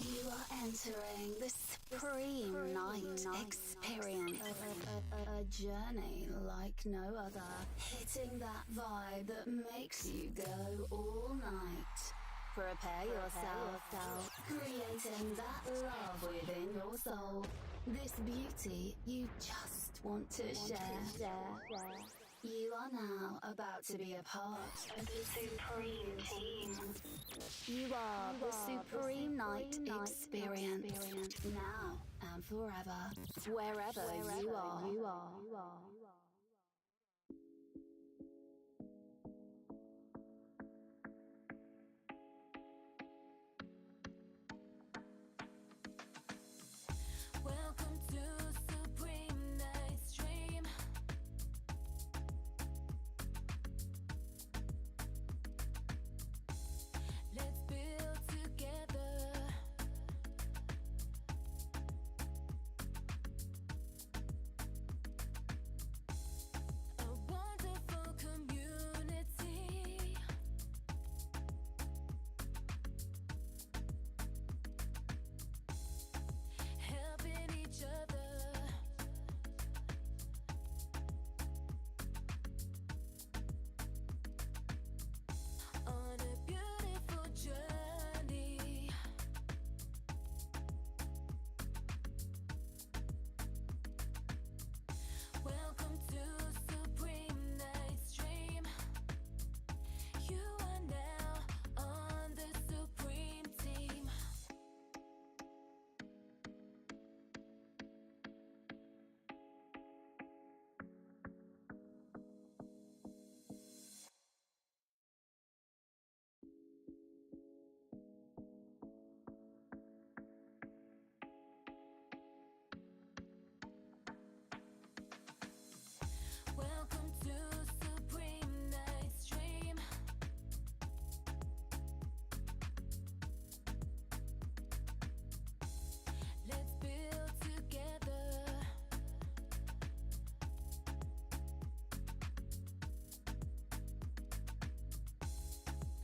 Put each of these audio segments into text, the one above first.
You are entering the Supreme Night Experience. A journey like no other. Hitting that vibe that makes you go all night. Prepare yourself. Creating that love within your soul. This beauty you just want to share. You are now about to be a part of the Supreme Team. You are the Supreme Night Experience. Now and forever. Wherever you are. Welcome to Supreme Night Stream. Let's build together. A wonderful community. Helping each other. On a beautiful journey. Welcome to Supreme Night Stream. You are now on the Supreme Team. Welcome to Supreme Night Stream. Let's build together.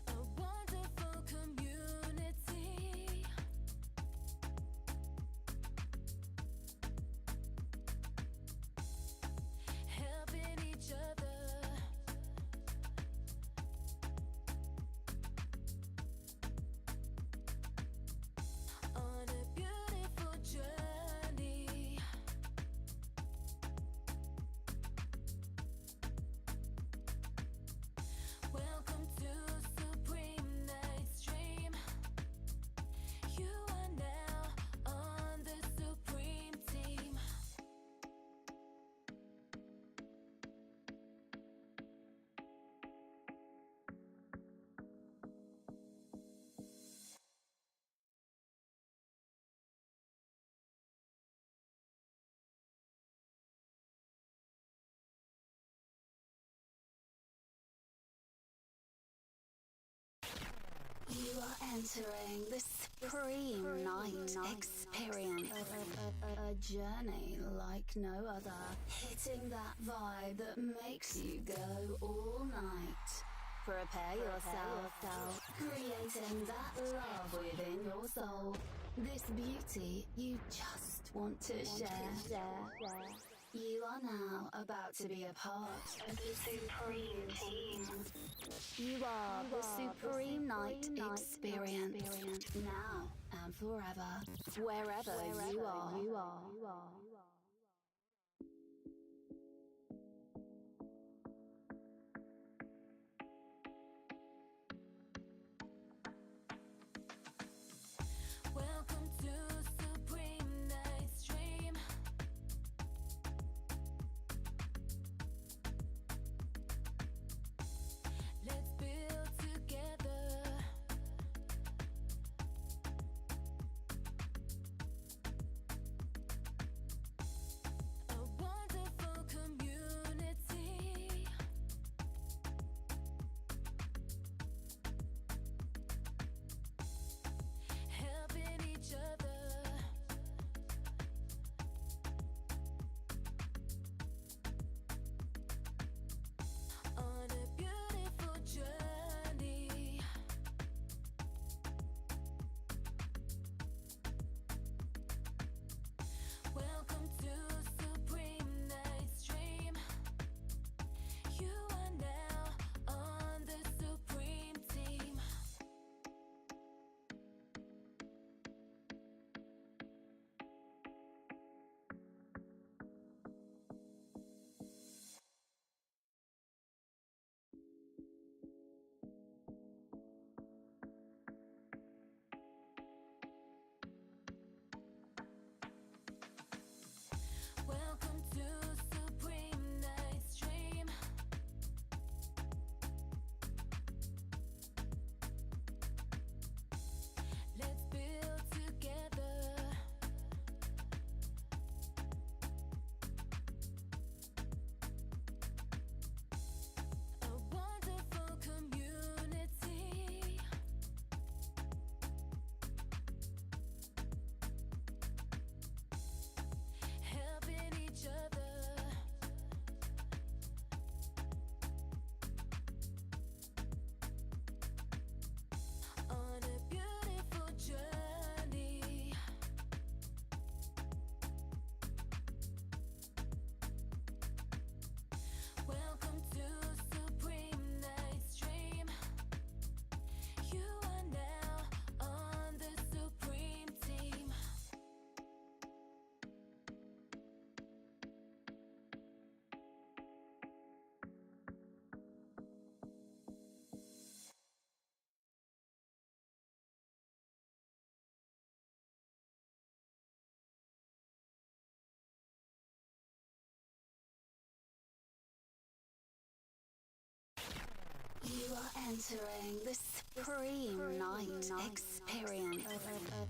A wonderful community. Helping each other. On a beautiful journey. Welcome to Supreme Night Stream. You are now on the Supreme Team. You are entering the Supreme Night Experience. A journey like no other. Hitting that vibe that makes you go all night. Prepare yourself. Creating that love within your soul. This beauty you just want to share. You are now about to be a part of the Supreme Team. You are the Supreme Night Experience. Now and forever. Wherever you are. Welcome to Supreme Night Stream. Let's build together. You are entering the Supreme Night Experience.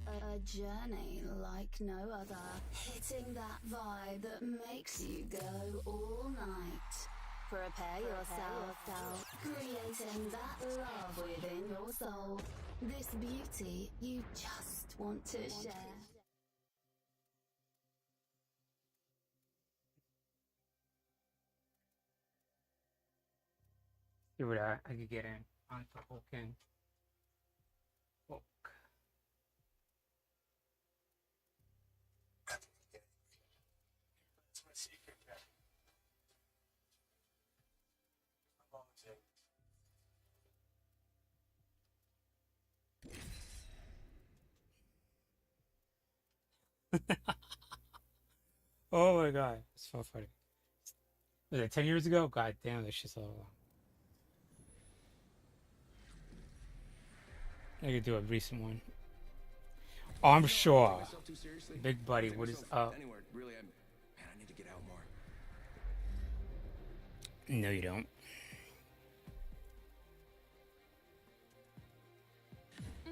A journey like no other. Hitting that vibe that makes you go all night. Prepare yourself. Creating that love within your soul. This beauty you just want to share. See what I could get in on the Hulk. Hulk. That's my secret, Jack. I'm on the tape. Oh my god, it's so funny. Was it 10 years ago? God damn, this shit's so long. I could do a recent one. Oh, I'm sure. Big buddy, what is up? Anywhere, really, man, I need to get out more. No, you don't.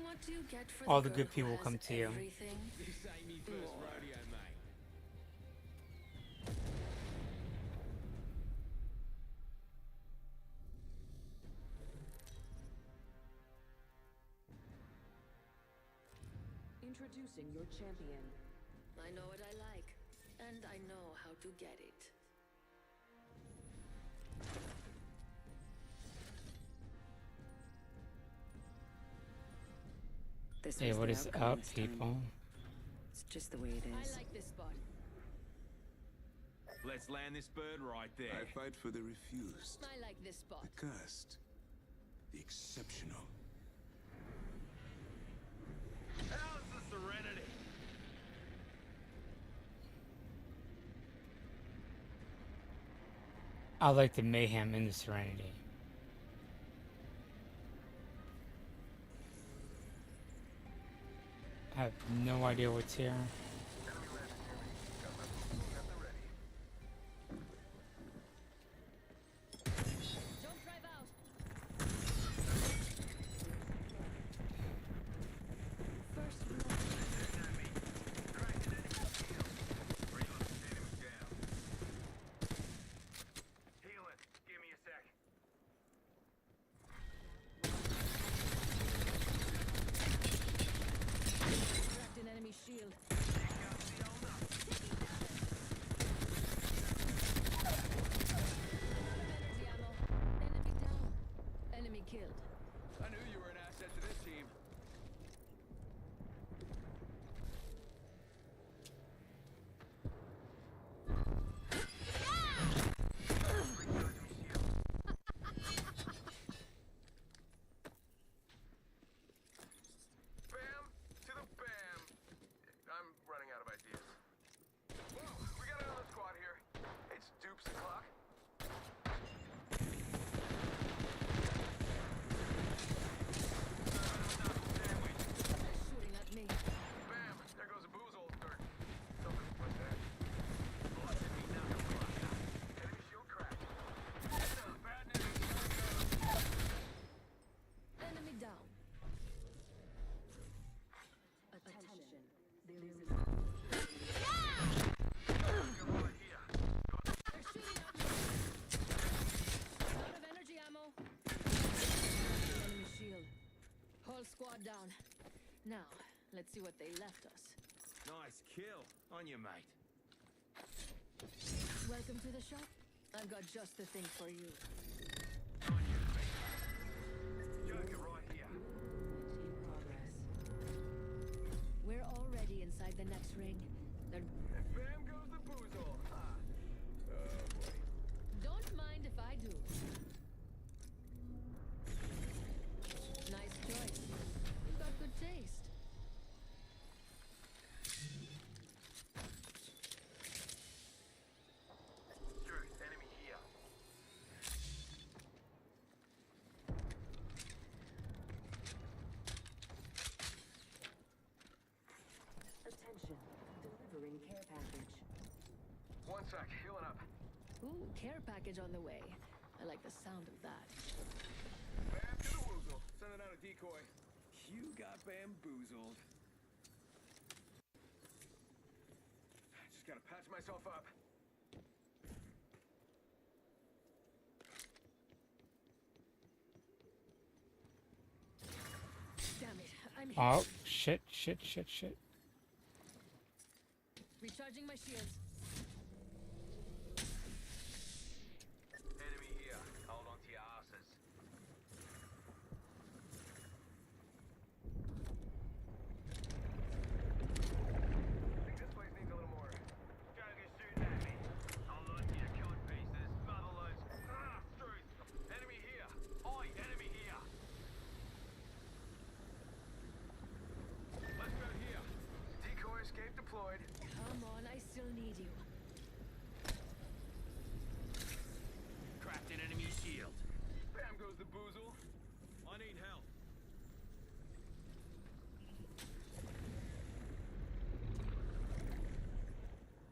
What do you get for All the girl good who people has come to you. everything? This ain't me first rodeo, mate. Introducing your champion. I know what I like, and I know how to get it. This Hey, was what the is outcome up, this time. people? It's just the way it is. I like this spot. Let's land this bird right there. I fight for the refused, I like this spot. the cursed, the exceptional. How's the Serenity? I like the mayhem in the Serenity. I have no idea what's here. Don't drive out. First blood. Healing. Give me a sec. Cracked an enemy shield. Energy ammo. Enemy down. Enemy killed. I knew you were an asset to this team. Bam to the bam. I'm running out of ideas. Whoa, we got another squad here. It's Dupes o'clock. Shooting at me. Bam, there goes a boozle. Or something like that. Enemy shield cracked. Bad news. Enemy down. Attention. There is You're right here. They're shooting at me. Out of energy ammo. Enemy shield. Whole squad down. Now, let's see what they left us. Nice kill. On you, mate. Welcome to the shop. I've got just the thing for you. Joker right here. in progress. We're already inside the next ring. They're... And bam goes the boozle. Ah. Oh boy. Don't mind if I do. Nice choice. You've got good taste. Sure, enemy here. Attention. Delivering care package. One sec, healing up. Ooh, care package on the way. I like the sound of that. Bam Sending out a decoy. You got bamboozled. Just gotta patch myself up. Damn it, I'm hit. Oh, shit, shit, shit, shit. Recharging my shields. Enemy here. Hold on to your asses. I think this place needs a little more. Don't get shooting at me. I'll load you killing pieces. Mother loads. Ah, screws. Enemy here. Oi, enemy here. Let's go here. Decoy escape deployed. Come on, I still need you. Cracked an enemy shield. Bam goes the boozle. I need help.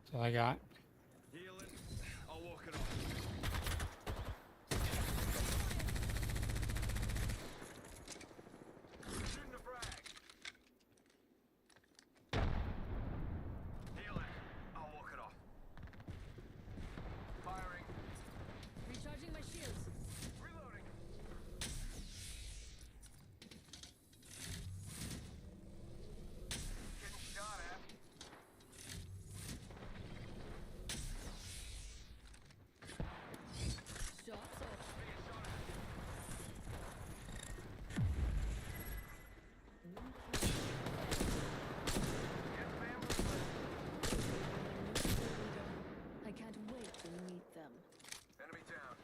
That's all I got. Healing. I'll walk it off. Shooting the frag. Healing. I'll walk it off. Firing. Recharging my shields. Reloading. Getting shot at. Shots off. Being shot at. Get bamboozled. I can't wait to meet them. Enemy down.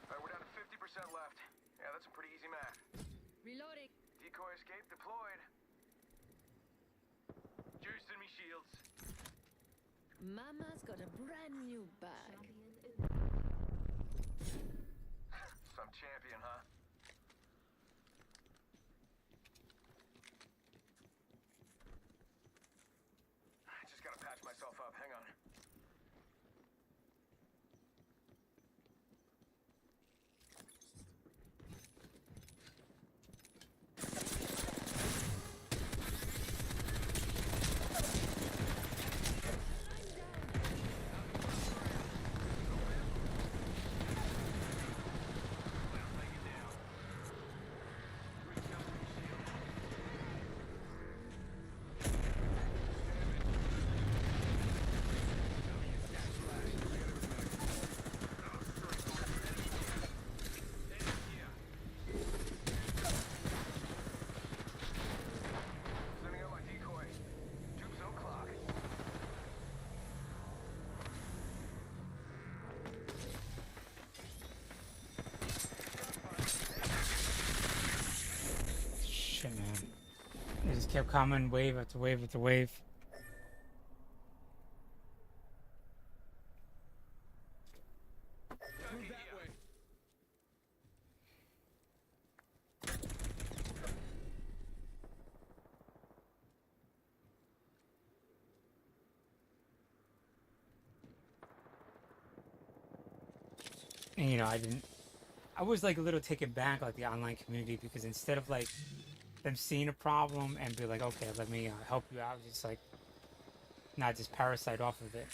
Alright, we're down to 50% left. Yeah, that's some pretty easy math. Reloading. Decoy escape deployed. Juicing me shields. Mama's got a brand new bag. Some champion, huh? I just gotta patch myself up. Hang on. Sending out my decoy. Tubes o'clock. Shit, man. They just kept coming, wave after wave after wave. Move that way. And I was like a little taken back, like the online community, because instead of like them seeing a problem and be like, okay, let me help you out, just like not just parasite off of it.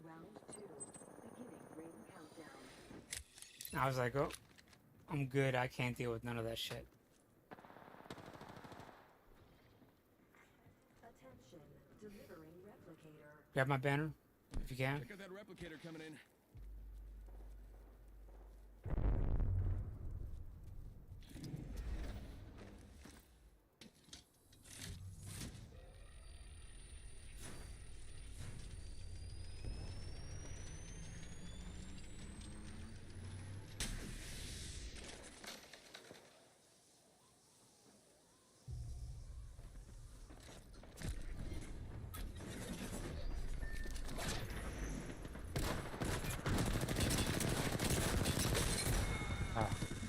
Round 2. Beginning ring countdown. I was like, oh, I'm good. I can't deal with none of that shit. Attention. Delivering replicator. Grab my banner if you can. Check out that replicator coming in.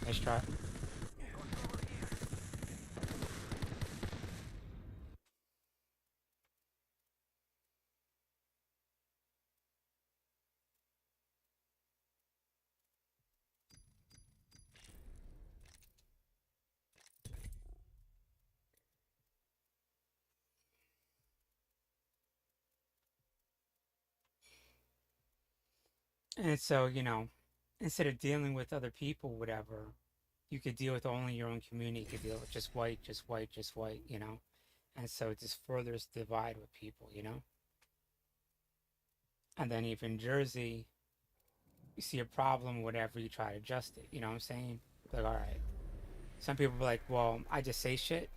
Nice try. And so, you know, instead of dealing with other people, whatever, you could deal with only your own community. You could deal with just white, just white, just white, you know? And so it just furthers divide with people, you know? And then even Jersey, you see a problem, whatever, you try to adjust it, you know what I'm saying? Like, all right. Some people are like, well, I just say shit.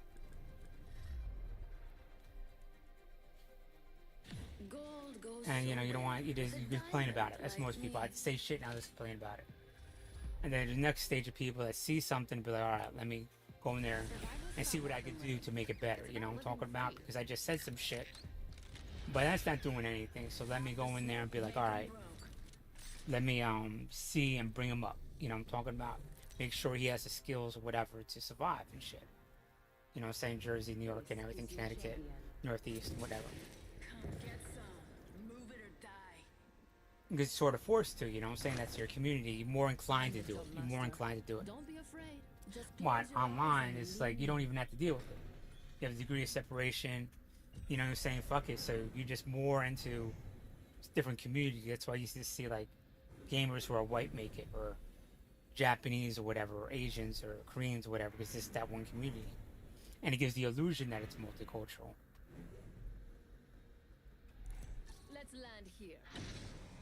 Gold goes And, you know, you don't want, you with a complain about it. diamond That's like most people. me. I say shit, now just complain about it. And then the next stage of people that see something, be like, all right, let me go in there and see what I can do to make it better. You know what I'm talking about? Because I just said some shit, but that's not doing anything. So let me go in there and be like, all right, let me see and bring him up. You know what I'm talking about? Make sure he has the skills or whatever to survive and shit. You know, saying Jersey, New York, and everything, Connecticut, Northeast, and whatever. Come get some. Move it or die. You're sort of forced to. You know what I'm saying? That's your community. You're more inclined to do it. You're more inclined to do it. Don't be afraid. Just But close your eyes online, and it's like you lean. don't even have to deal with it. You have a degree of separation. You know what I'm saying? Fuck it. So you're just more into different community. That's why you just see like gamers who are white make it, or Japanese or whatever, or Asians or Koreans or whatever, because it's that one community. And it gives the illusion that it's multicultural. Let's land here.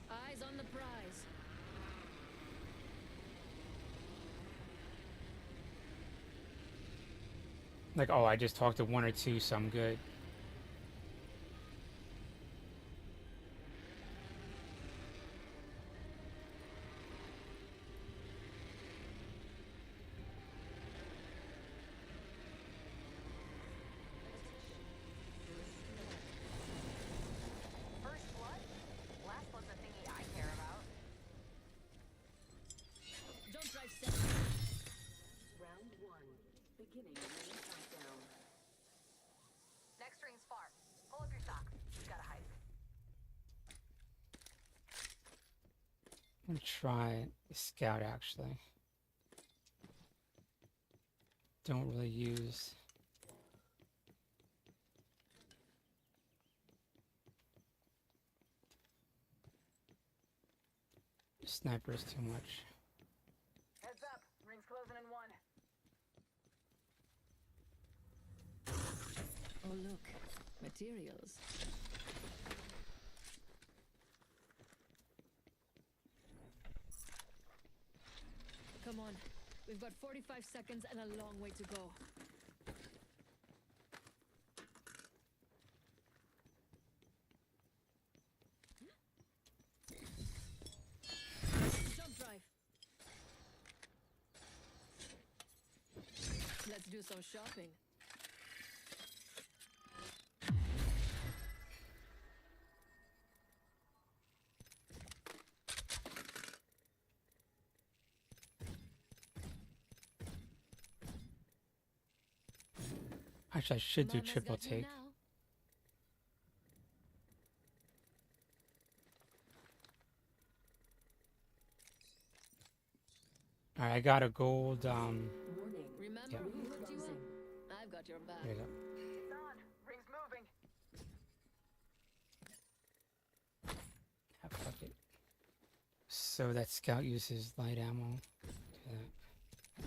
Eyes on the prize. Like, oh, I just talked to one or two, so I'm good. First blood? Last blood's the thingy I care about. Don't drive set. Round one. Beginning ring countdown. Next ring's far. Pull up your socks. You gotta hide. I'm gonna try Scout actually. Don't really use. Snipers too much. Heads up. Ring's closing in 1. Oh look, materials. Come on, we've got 45 seconds and a long way to go. Jump drive. Let's do some shopping. Actually, I should do Mama's triple got you take. now. Alright, I got a gold. Warning. Remember Yeah. who hooked you Closing. up? I've got your back. There you go. It's on. Ring's moving. Ah, fuck it. So that Scout uses light ammo. Do that.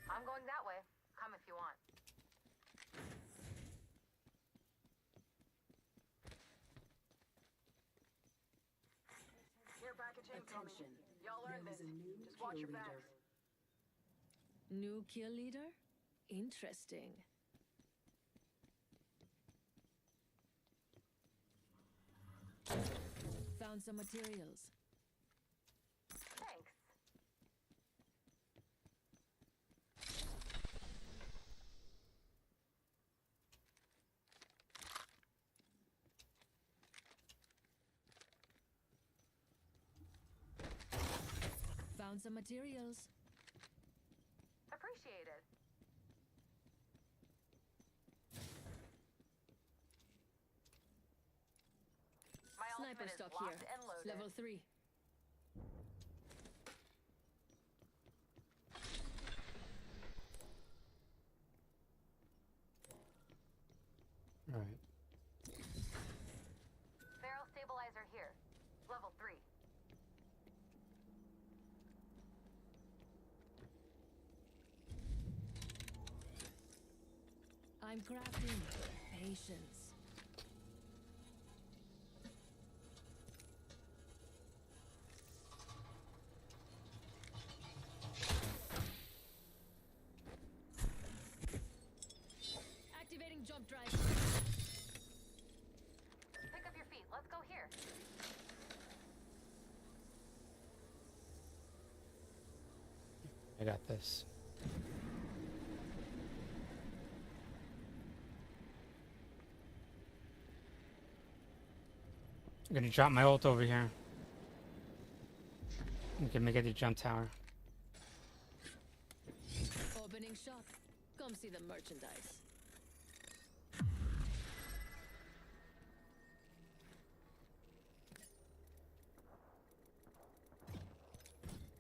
I'm going that way. Come if you want. Care package incoming. Attention. Y'all There earned is this. a new Just watch kill your leader. backs. New kill leader? Interesting. Found some materials. Thanks. Found some materials. Appreciated. My Sniper ultimate is stock locked here. and loaded. Level 3. Right. Barrel stabilizer here. Level 3. I'm crafting patience. Activating jump drive. Pick up your feet. Let's go here. I got this. I'm gonna drop my ult over here. You can make it the jump tower. Opening shop. Come see the merchandise.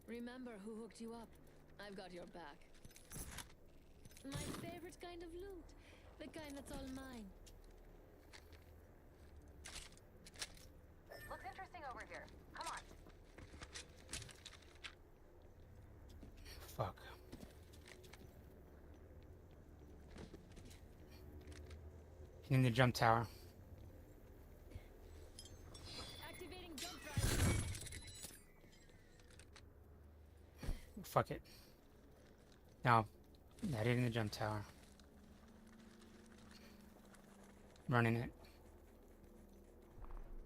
Remember who hooked you up? I've got your back. My favorite kind of loot. The kind that's all mine. Looks interesting over here. Come on. Fuck. In the jump tower. Activating jump drive. Fuck it. No. Not hitting the jump tower. Running it.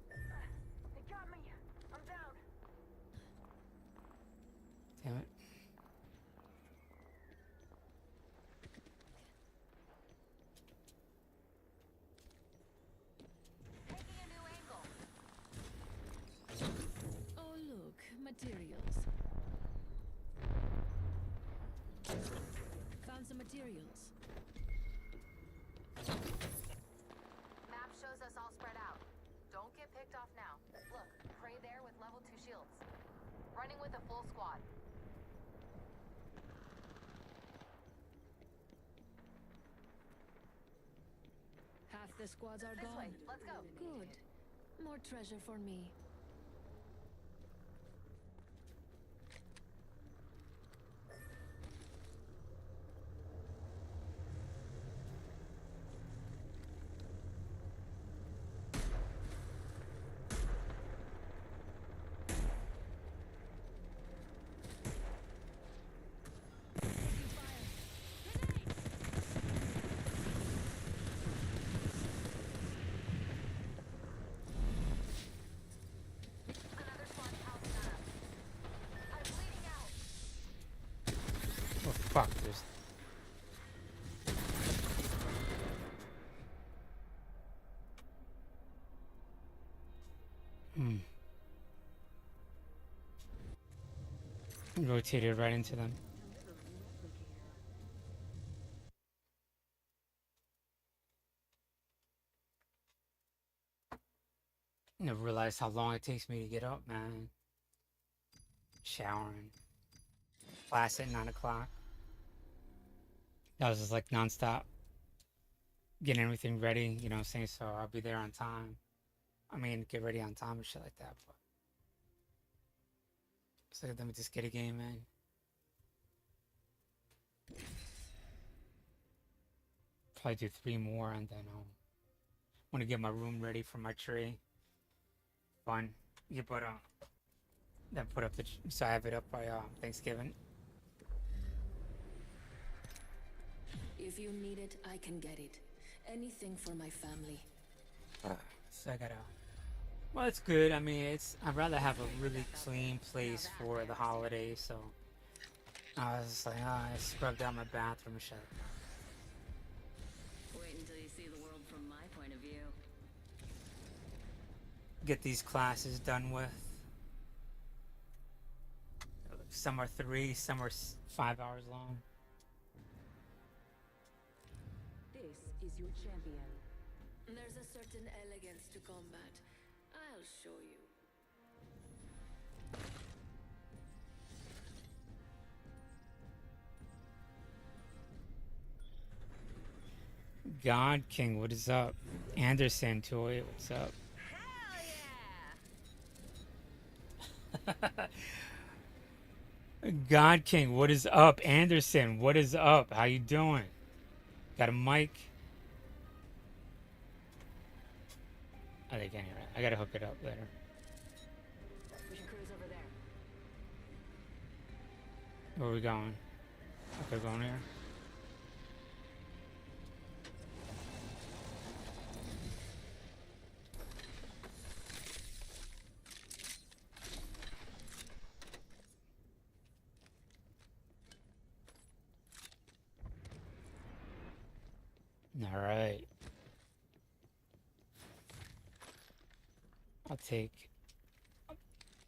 They got me. I'm down. Damn it. Taking a new angle. Oh look, materials. Found some materials. Map shows us all spread out. Don't get picked off now. Look, Prey there with level 2 shields. Running with a full squad. Half the squads are This gone. way. Let's go. Good. More treasure for me. Taking fire. Grenade! Another squad pouncing on us. I'm bleeding out. Oh fuck, there's... Rotated right into them. Never realized how long it takes me to get up, man. Showering. Class at 9 o'clock. That was just like nonstop. Getting everything ready, you know what I'm saying? So I'll be there on time. I mean, get ready on time and shit like that. But it's like, let me just get a game in. Probably do 3 more and then want to get my room ready for my tree. Fun. Yeah, but then put up the so I have it up by Thanksgiving. If you need it, I can get it. Anything for my family. So I gotta. Well, it's good. I mean, I'd rather have a really clean place for the holidays. So I was just like, I scrubbed out my bathroom and shit. Wait until you see the world from my point of view. Get these classes done with. Some are 3, some are 5 hours long. This is your champion. There's a certain elegance to combat. I'll show you. God King, what is up? Anderson, 208, what's up? God King, what is up? Anderson, what is up? How you doing? Got a mic? Oh, they can't hear it. I gotta hook it up later. We should cruise over there. Where are we going? Okay, going here. All right. I'll take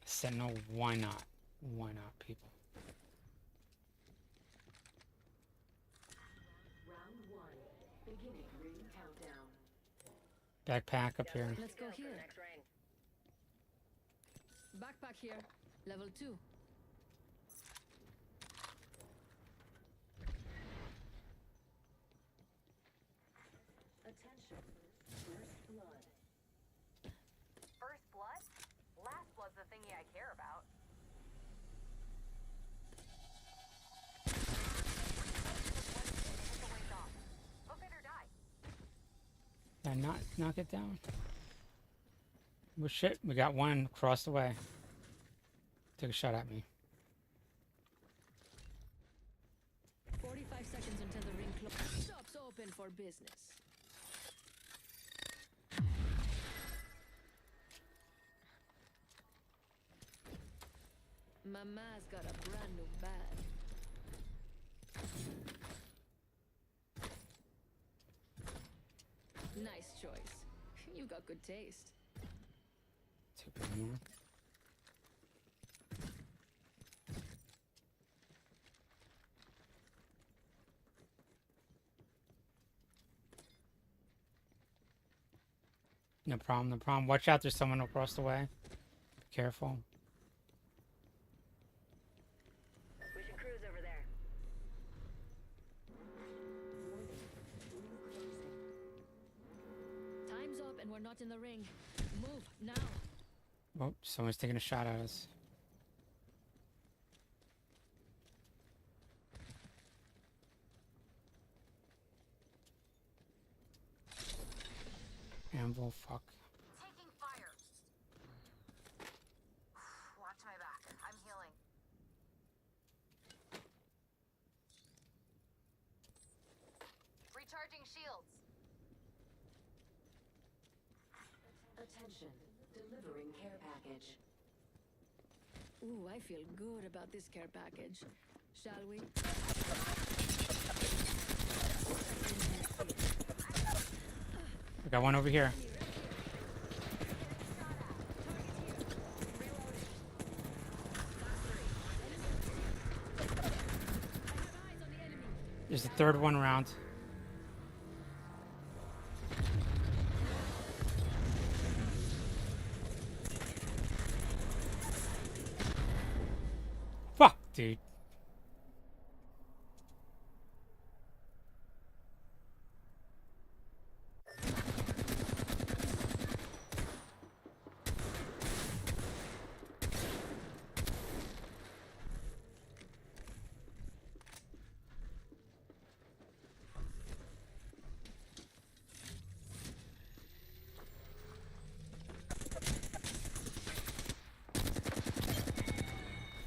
Sentinel. Why not? Why not, people? Round 1. Beginning ring countdown. Backpack up here. Let's go here. Backpack here. Level 2. Attention. First blood. First blood? Last blood's the thingy I care about. Hook it or die. Did I not knock it down? Well, shit. We got one across the way. Took a shot at me. 45 seconds until the ring closes. Shops open for business. Mama's got a brand new bag. Nice choice. You got good taste. Two more. No problem, no problem. Watch out, there's someone across the way. Be careful. We should cruise over there. Time's up and we're not in the ring. Move now. Oh, someone's taking a shot at us. Anvil, fuck. Taking fire. Watch my back. I'm healing. Recharging shields. Attention. Delivering care package. Ooh, I feel good about this care package. Shall we? We got one over here. There's the third one around. Fuck, dude.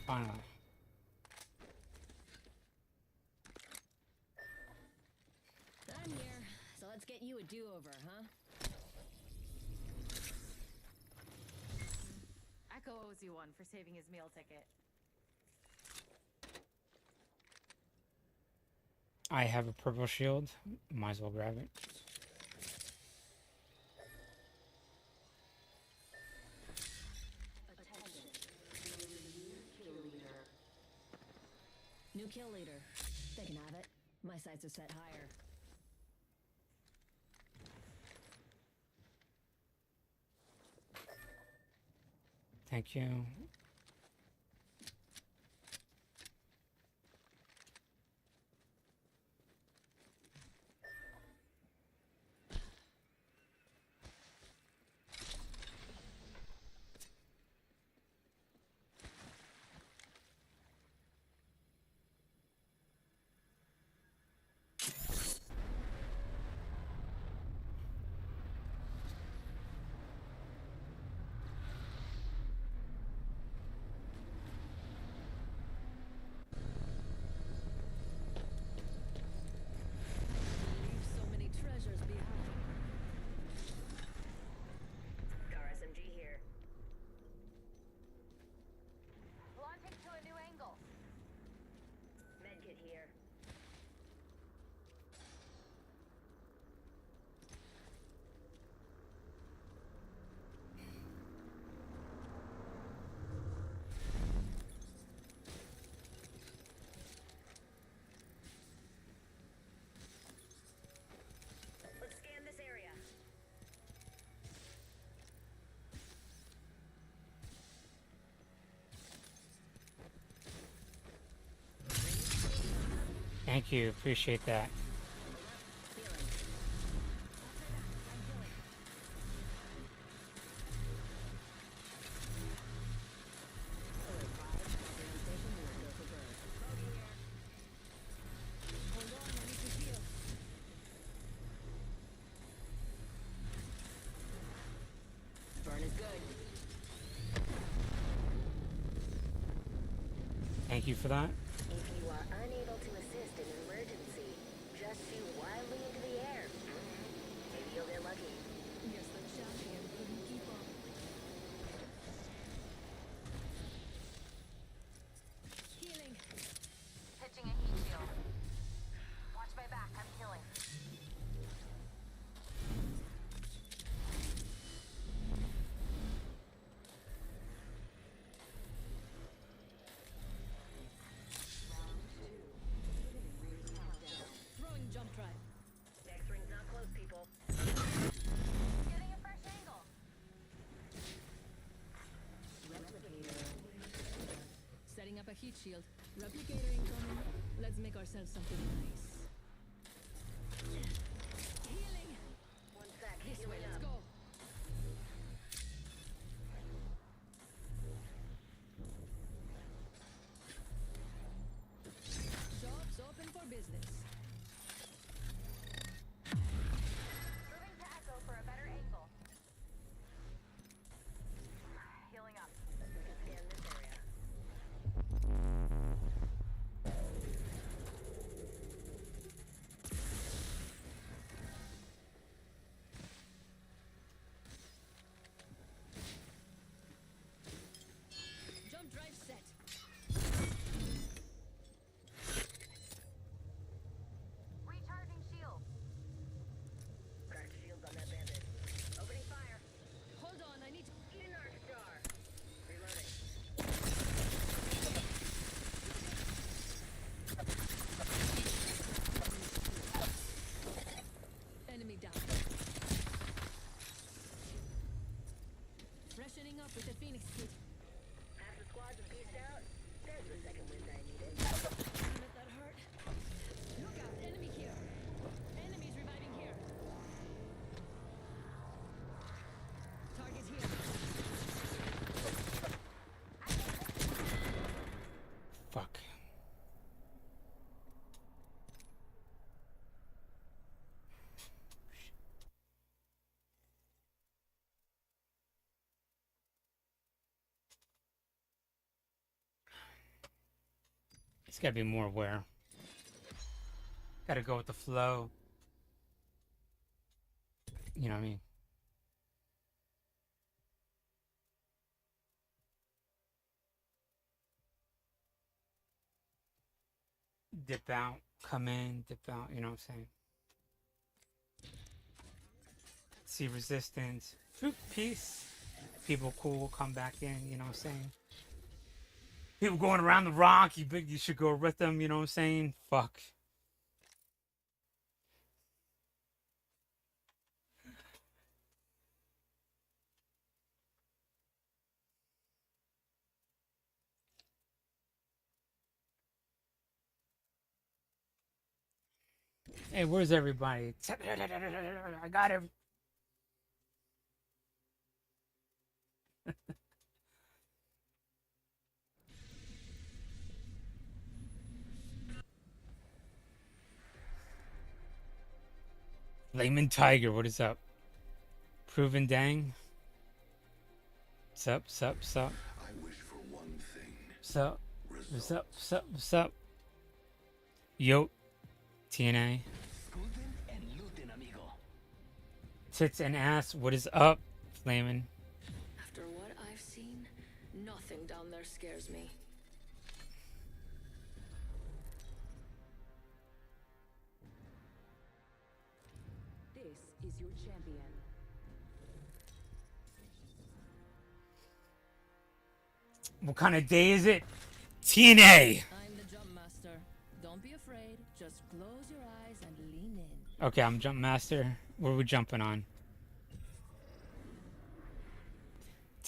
Finally. Done here. So let's get you a do-over, huh? Echo owes you one for saving his meal ticket. I have a purple shield. Might as well grab it. New kill leader. They can have it. My sights are set higher. Thank you. Thank you. Appreciate that. Burn is good. Thank you for that. If you are unable to assist in an emergency, just shoot wildly into the air. Maybe you'll get lucky. Guess the champion couldn't keep up. Healing. Pitching a heat shield. Watch my back, I'm healing. Throwing jump drive. Next ring's not close, people. Getting a fresh angle. Setting up a heat shield. Replicator incoming. Let's make ourselves something nice. Healing. One sec. This way, Healing let's up. go. Shops open for business. Moving to Echo for a better angle. Healing up. Scan this area. Jump drive set. Recharging shield. Cracked shields on that bandit. Opening fire. Hold on, I need to. Eat an arc star. Reloading. Enemy down. Freshening up with the Phoenix kit. Half the squad's pieced out. There's the second wind I needed. Let that hurt. Look out, enemy here. Enemies reviving here. Target here. Fuck. It's gotta be more aware. Gotta go with the flow. You know what I mean? Dip out, come in, dip out, you know what I'm saying? See resistance. Oop, peace. People cool, come back in, you know what I'm saying? People going around the rock, you should go with them, you know what I'm saying? Fuck. Hey, where's everybody? I got him. Layman Tiger, what is up? Proven Dang. Sup, sup, sup. I wish for one thing. Sup, sup, sup, sup. Yo, TNA. Tits and ass, what is up, Flamin'? After what I've seen, nothing down there scares me. This is your champion. What kind of day is it? TNA! I'm the jump master. Don't be afraid. Just close your eyes and lean in. Okay, I'm Jump Master. What are we jumping on?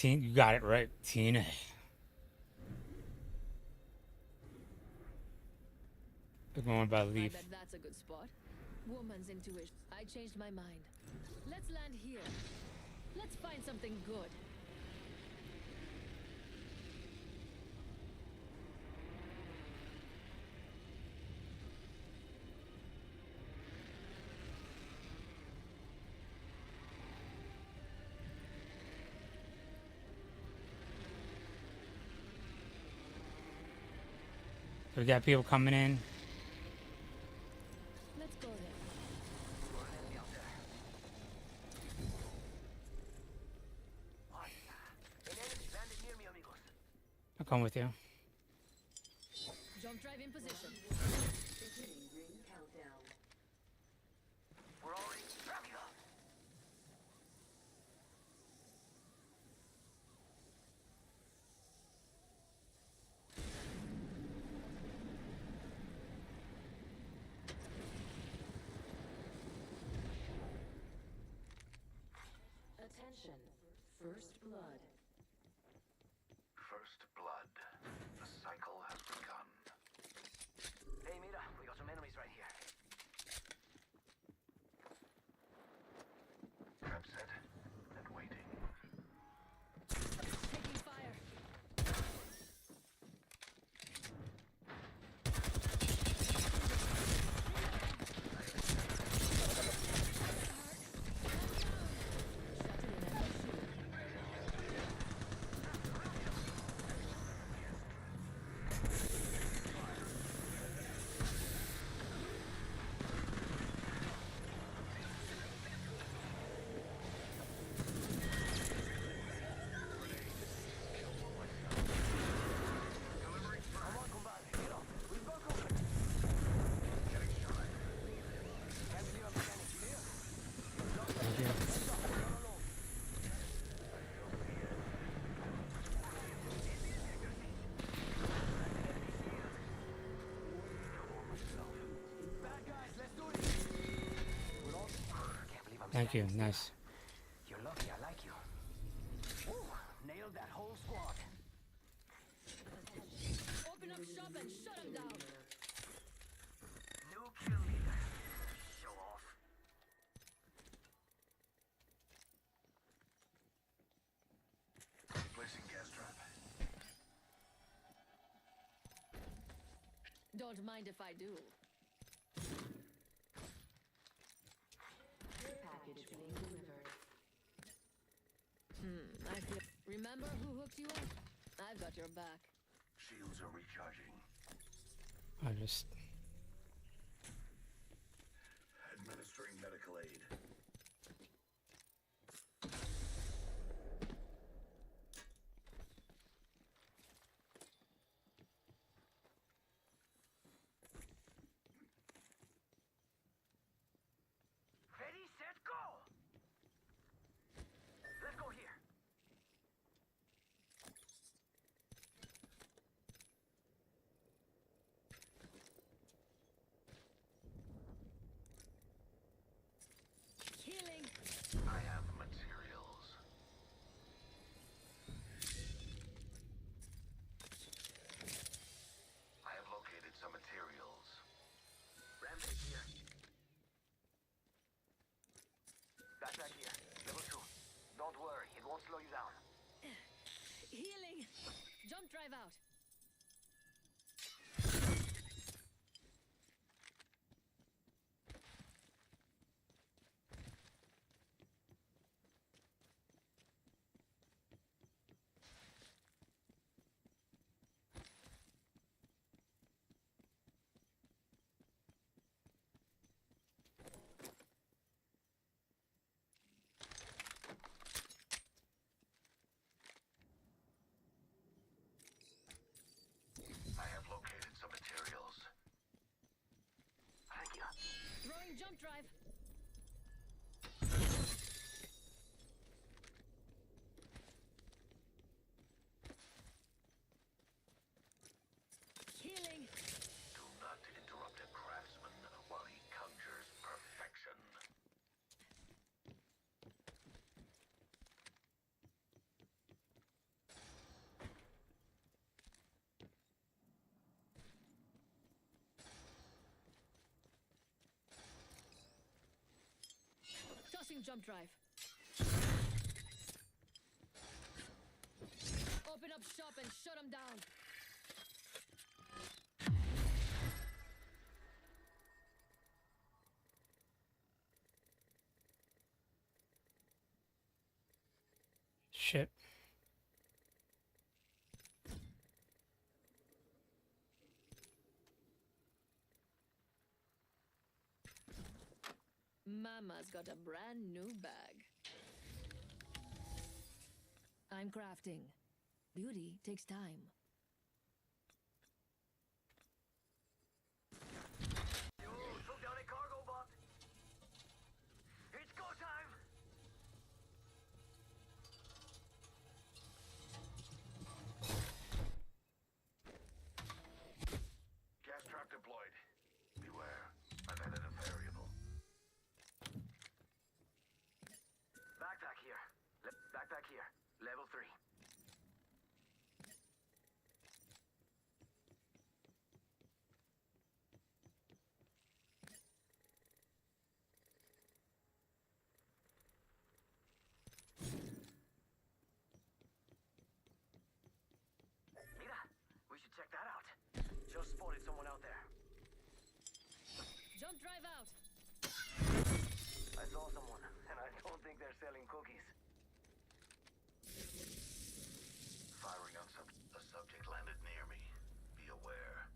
You got it right. TNA. We're going by I leaf. bet that's a good spot. Woman's intuition. I changed my mind. Let's land here. Let's find something good. We got people coming in. Let's go there. I'll come with you. Jump drive in position. Beginning ring countdown. We're already wrapping up. Attention. First blood. First blood. The cycle has begun. Hey, mira, we got some enemies right here. Trap set and waiting. Taking fire. Thank you. Bad guys, let's do this. We're all... Can't believe I'm Thank you. standing Nice. still. You're lucky I like you. Ooh, nailed that whole squad. Open up shop and shut him down. New kill leader. Show off. Placing gas trap. Don't mind if I do. Care package being delivered. I feel. Remember who hooked you up? I've got your back. Shields are recharging. I just. Administering medical aid. Ready, set, go! Let's go here. Healing. I have materials. I have located some materials. Rampage here. Backpack here. Level 2. Don't worry, it won't slow you down. Healing. Jump drive out. Recharging jump drive. Open up shop and shut them down. Shit. Mama's got a brand new bag. I'm crafting. Beauty takes time. Yo, took down a cargo bot. It's go time. Gas trap deployed. Beware. I've added a variable. Backpack here. Backpack here. Level 3. Mira, we should check that out. Just spotted someone out there. Jump drive out. I saw someone, and I don't think they're selling cookies. Firing on a subject landed near me. Be aware.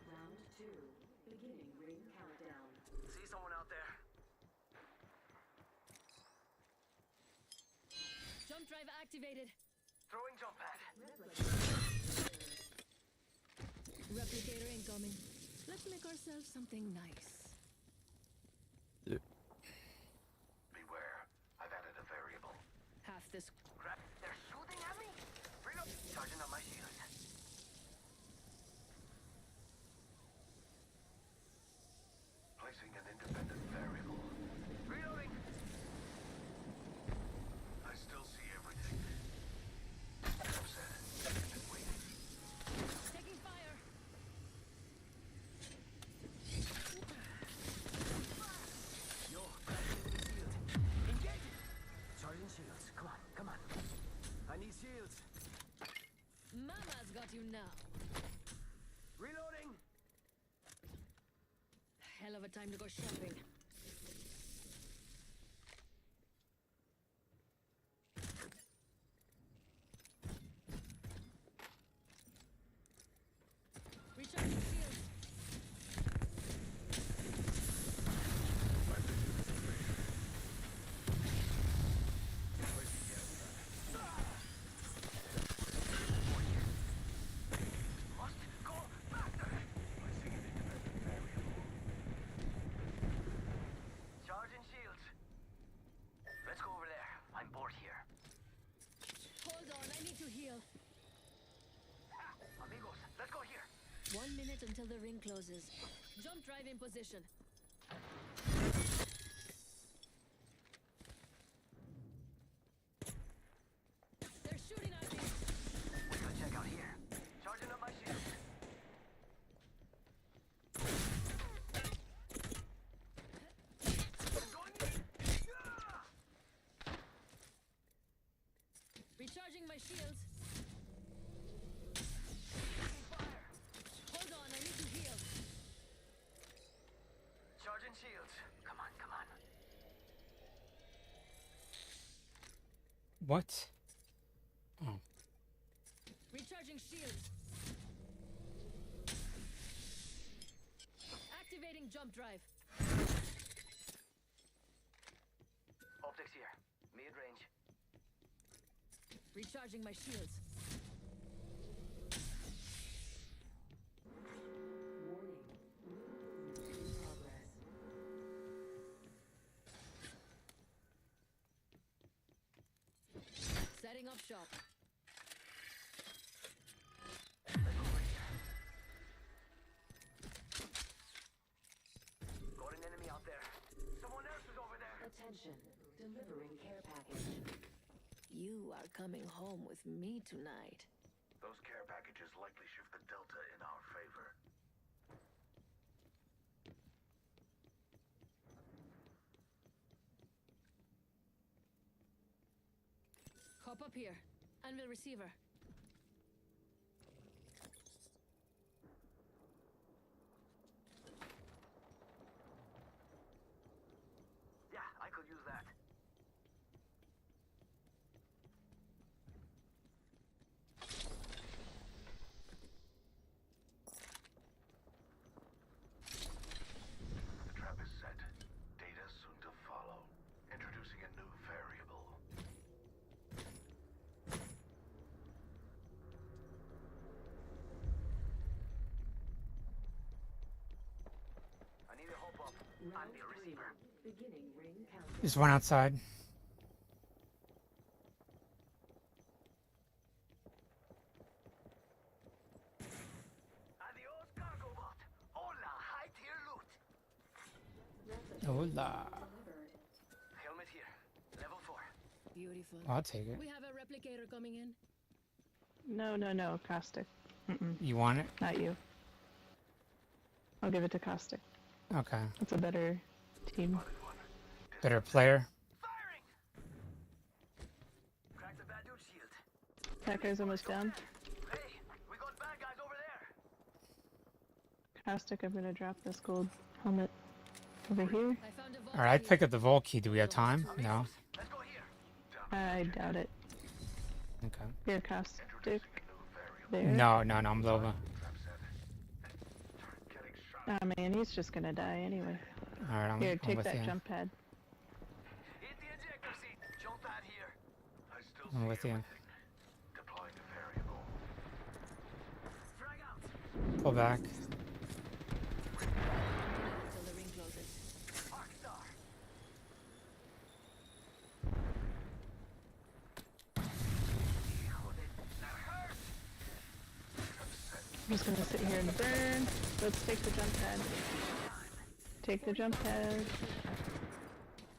Round 2. Beginning ring countdown. See someone out there? Jump drive activated. Throwing jump pad. Replicator incoming. Let's make ourselves something nice. Beware. I've added a variable. Half this. Crap, they're shooting at me. Reload. Charging up my shield. Placing an independent variable. Reloading. I still see everything. I'm set. Just waiting. Taking fire. Yo, crashing into the shield. Engage it. Charging shields. Come on, come on. I need shields. Mama's got you now. Reloading. Hell of a time to go shopping. Recharging shields. Must go faster. Placing an independent variable. Charging shields. Let's go over there. I'm bored here. Hold on, I need to heal. Amigos, let's go here. 1 minute until the ring closes. Jump drive in position. They're shooting at me. We gotta check out here. Charging up my shield. Going in. Recharging my shields. Taking fire. Hold on, I need to heal. Charging shields. Come on, come on. What? Oh. Recharging shields. Activating jump drive. Optics here. Mid-range. Recharging my shields. Warning. In progress. Setting up shop. Let's go over here. Got an enemy out there. Someone else is over there. Attention. Delivering care package. You are coming home with me tonight. Those care packages likely shift the delta in our favor. Hop up here. Anvil receiver. Yeah, I could use that. The trap is set. Data soon to follow. Introducing a new variable. I need to hop up. Round Anvil 3. receiver. Beginning ring countdown. There's one outside. Adios, cargo bot. Hola, high tier loot. Hola. Delivered. Helmet here. Level 4. Beautiful. I'll take it. We have a replicator coming in. No, Caustic. You want it? Not you. I'll give it to Caustic. Okay. It's a better team. Better player. Firing! Crack the bad dude shield. That guy's almost down. Hey, we got bad guys over there. Caustic, I'm gonna drop this gold helmet over here. I found a vault Alright, I'd key. pick up the vault key. Do we have time? No. Let's go here. I doubt it. Okay. Here, Caustic. There. No, I'm low. Oh man, he's just gonna die anyway. Alright, I'm Here, take with that you. jump pad. Hit the ejector seat. Jump pad here. I still I'm see with you. everything. Deploying a variable. Frag out. Pull back. Until the ring closes. Arcstar. That hurt. I'm just gonna sit here and burn. Let's take the jump pad. Take the jump pad.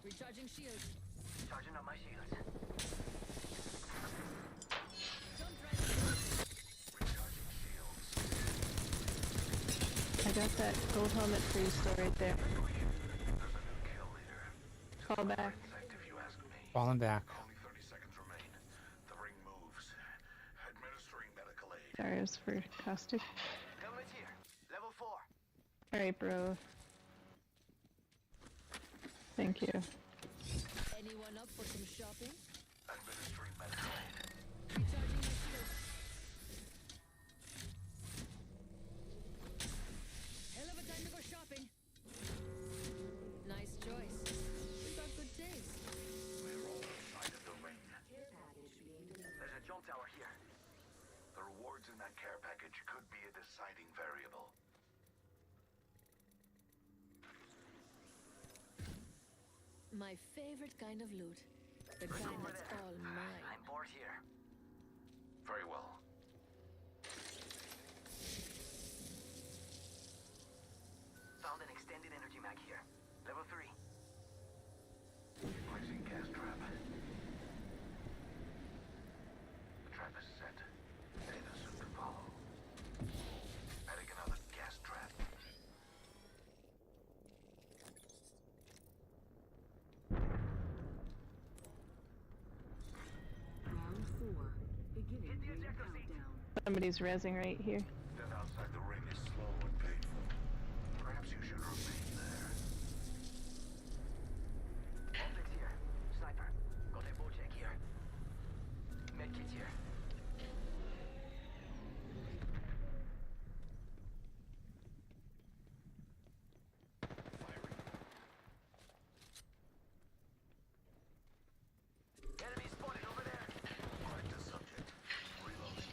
Recharging shield. Charging up my shields. Jump right. I got that gold helmet for you still right there. There's a new kill leader. Call back. Insect, if you ask me. Falling back. Only 30 seconds remain. The ring moves. Administering medical aid. Darius for Caustic. Helmet here. Level 4. Alright, bro. Thank you. Anyone up for some shopping? Administering medical aid. Recharging my shield. Hell of a time to go shopping. Nice choice. We've got good taste. We're all inside of the ring. Care package being delivered. There's a jump tower here. The rewards in that care package could be a deciding variable. My favorite kind of loot. The kind Over that's there. all mine. I'm bored here. Very well. Found an extended energy mag here. Level 3. Placing gas trap. The trap is set. Data soon to follow. Adding another gas trap. Round 4. Beginning Hit the ring ejector seat. countdown. Somebody's rezzing right here. Death outside the ring is slow and painful. Perhaps you should remain there. Optics here. Sniper. Got a bow check here. Medkit here. Enemy spotted over there. Find the subject. Reloading.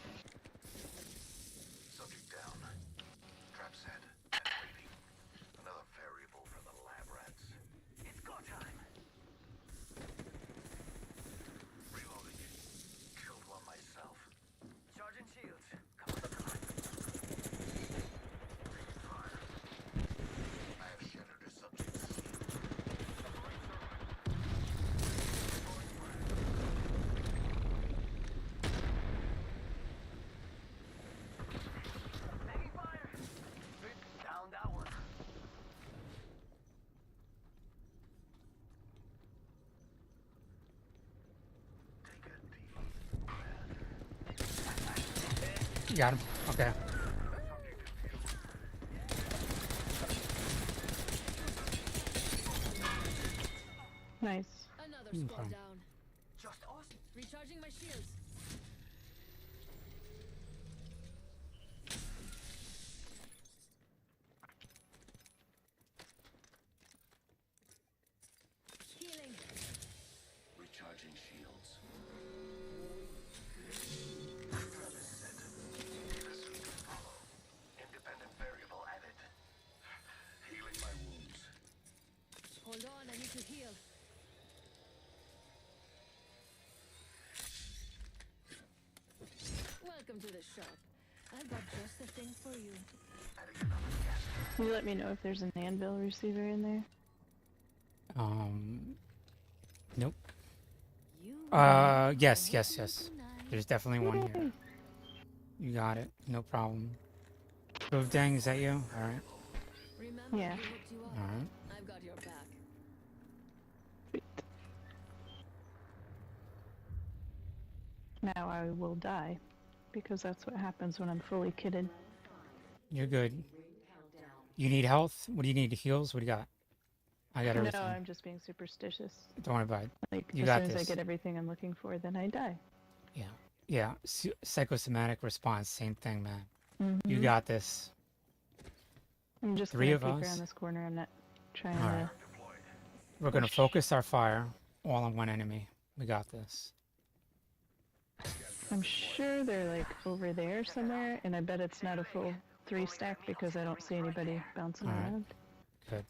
You got him. Okay. Nice. Another Okay. squad down. Just awesome. Recharging my shields. Healing. Recharging shields. Independent variable added. Healing my wounds. Hold on, I need to heal. Welcome to the shop. I've got just the thing for you. Can you let me know if there's an anvil receiver in there? Nope. You Yes. There's definitely one here. You got it. No problem. Proof Dang, is that you? Alright. remember Yeah. who hooked you up? Alright. I've got your back. Sweet. Now I will die, because that's what happens when I'm fully kitted. You're good. You need health? What do you need? Heals? What do you got? I got everything. No, I'm just being superstitious. Don't worry about it. Like, You as got soon as I this. get everything I'm looking for, then I die. Yeah. Psychosomatic response, same thing, man. You Mhm. got this. I'm just Three gonna of peek us. around this corner. I'm not trying Alright. to... We're gonna Push. focus our fire all on one enemy. We got this. I'm sure they're like over there somewhere, and I bet it's not a full 3 stack because I don't see anybody bouncing Alright. around. Good.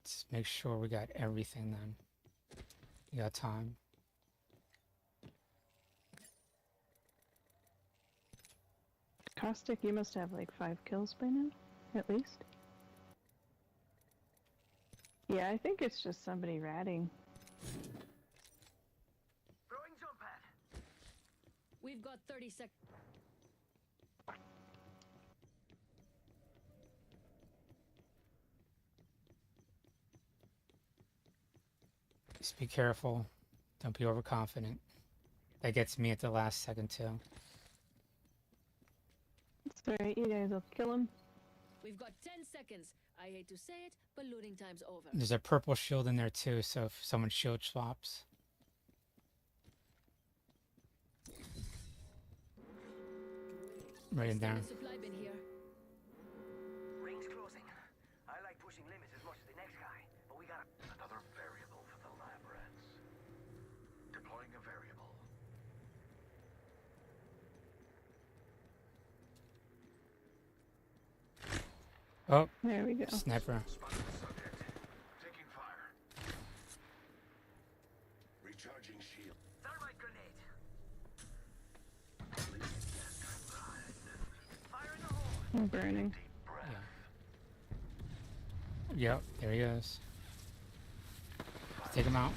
Let's make sure we got everything then. You got time. Caustic, you must have like 5 kills by now, at least. Yeah, I think it's just somebody ratting. Throwing jump pad. We've got 30 seconds. Just be careful. Don't be overconfident. That gets me at the last second too. It's alright, you guys will kill him. We've got 10 seconds. I hate to say it, but looting time's over. There's a purple shield in there too, so if someone shield swaps. Right in there. Extended supply bin here. Ring's closing. I like pushing limits as much as the next guy, but we gotta... Another variable for the lab rats. Deploying a variable. Oh, There we go. sniper. Spotted the subject. Taking fire. Recharging shield. Thermite grenade. Fire in the hole. I'm burning. Yep, there he goes. Let's take him out.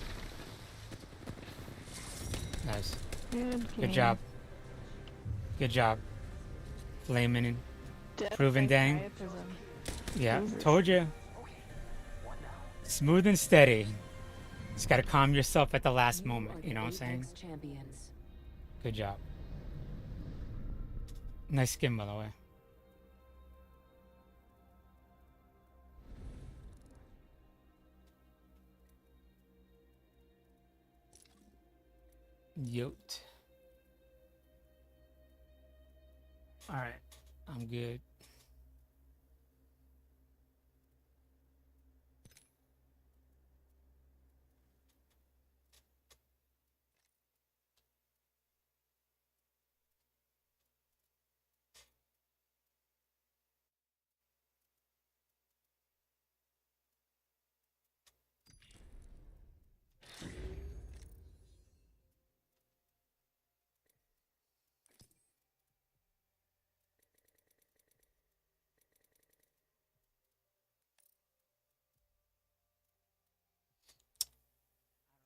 Nice. Good Good job. Good job. Flaming. Proven dang. Yeah, Jesus. told you. Smooth and steady. Just gotta calm yourself at the last moment. You know what I'm saying? Champions. Good job. Nice skin, by the way. Yote. Alright, I'm good.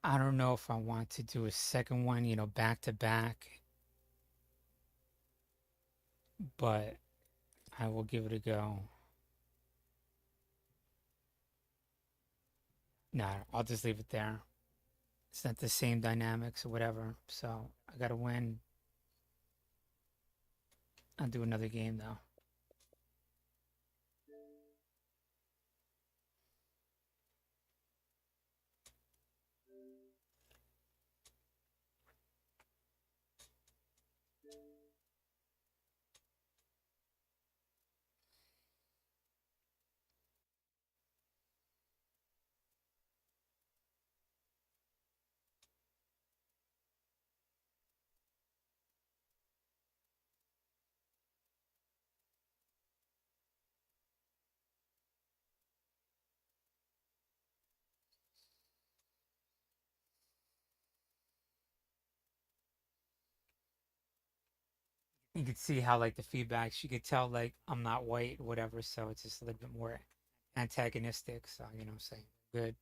I don't know if I want to do a second one, you know, back to back, but I will give it a go. Nah, I'll just leave it there. It's not the same dynamics or whatever, so I gotta win. I'll do another game though. You could see how like the feedbacks, you could tell like I'm not white, whatever, so it's just a little bit more antagonistic. So you know what I'm saying? Good.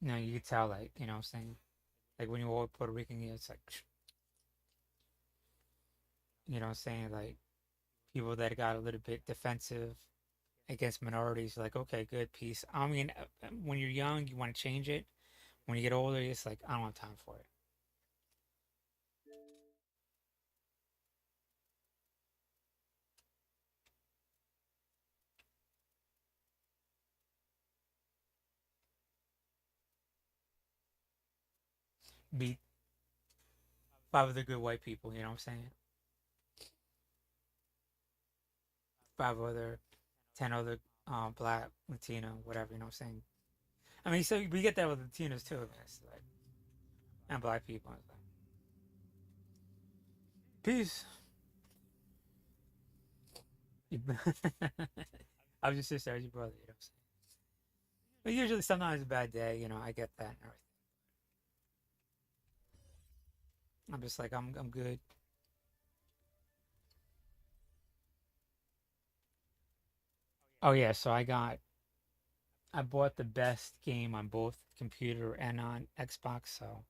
You know, you could tell like, you know what I'm saying? Like when you're with Puerto Rican, it's like you know what I'm saying? Like people that got a little bit defensive against minorities, like, okay, good, peace. I mean, when you're young, you want to change it. When you get older, it's like, I don't have time for it. Beat 5 other good white people, you know what I'm saying? 5 other, 10 other black, Latino, whatever, you know what I'm saying? I mean, so we get that with Latinos too, it's like, and black people. It's like, peace. I was just sister, as your brother, you know what I'm saying? But usually, sometimes a bad day, you know, I get that and everything. I'm just like, I'm good. Oh yeah, so I bought the best game on both computer and on Xbox, so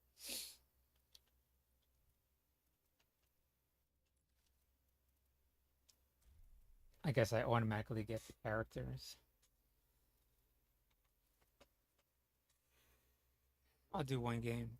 I guess I automatically get the characters. I'll do one game.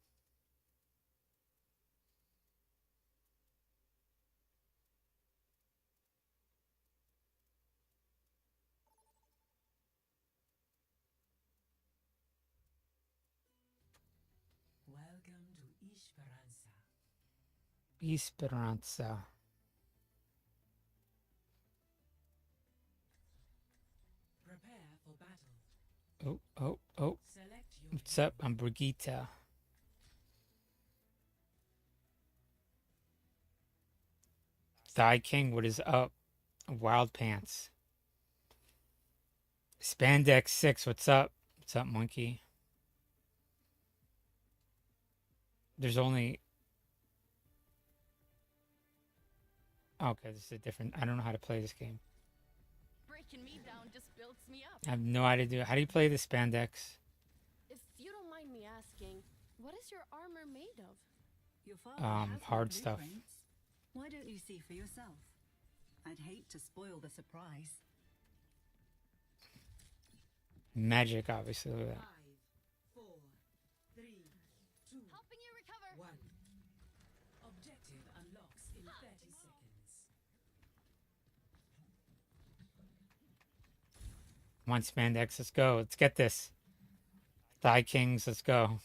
Welcome to Esperanza. Esperanza. Prepare for battle. Oh. Select your What's up? I'm Brigitte. Thigh King, what is up? Wild Pants. Spandex 6, what's up? What's up, monkey? There's only... Okay, this is a different... I don't know how to play this game. Breaking me down just builds me up. I have no idea. How do you play the Spandex? If you don't mind me asking, what is your armor made of? Your father has Hard no stuff. blueprints. Why don't you see for yourself? I'd hate to spoil the surprise. Magic, obviously. Look at that. 5, 4, 3, 2, Helping you recover. 1. Objective unlocks in 30 seconds. Come on, Spandex, let's go. Let's get this. Thigh Kings, let's go.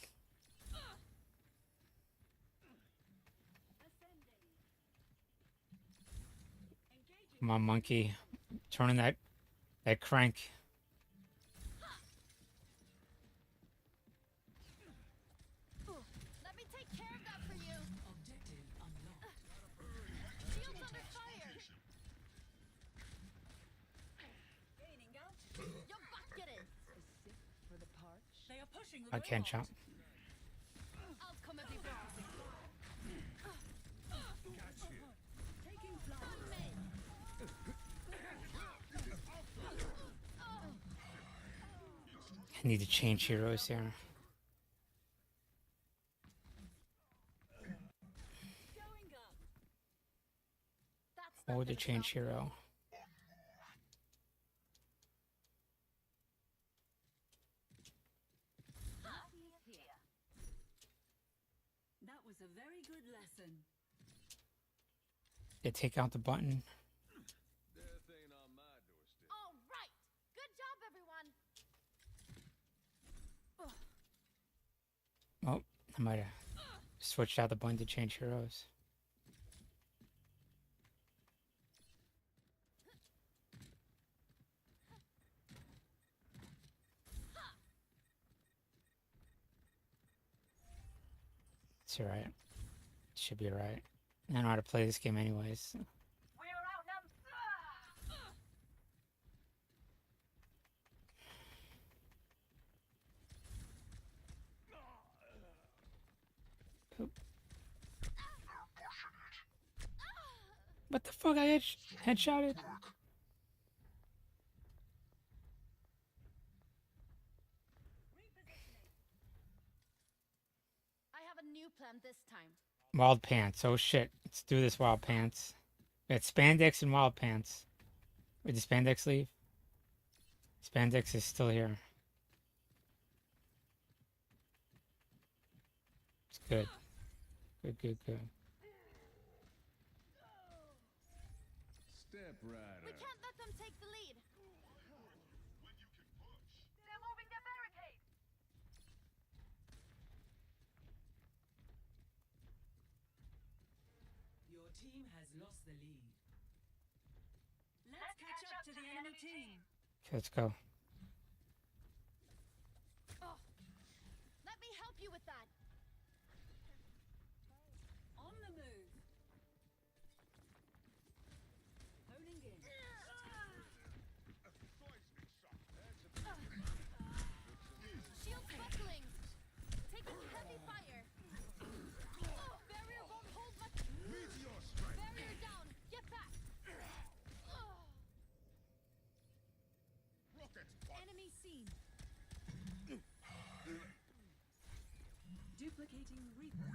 Come on, monkey. Turning that crank. Let me take care of that for you. Objective unlocked. Shields under fire. Gaining altitude. You're bucketed. For the parch. They are pushing the I can't jump. I'll come if you promise. Taking flight. I need to change heroes here. Going up. That's What would not to change gonna hero? was a very good lesson. They take out the button. Death ain't on my doorstep. All right. Good job, everyone. Oh, I might have switched out the button to change heroes. It's alright. Should be alright. I know how to play this game anyways. We're outnumbered. What the fuck? I headshotted. I have a new plan this time. Wild pants. Oh shit. Let's do this, wild pants. We got spandex and wild pants. Where'd the spandex leave? Spandex is still here. It's good. Good, good, good. Step right We up. can't let them take the lead. They're moving their barricade. Your team has lost the lead. Let's catch up to the enemy team. Okay, let's go. Oh, let me help you with that. On the move. Honing in. Shield buckling. Taking heavy fire. Oh, barrier won't hold much. Barrier down. Get back. Oh. Enemy seen. Duplicating Reaper.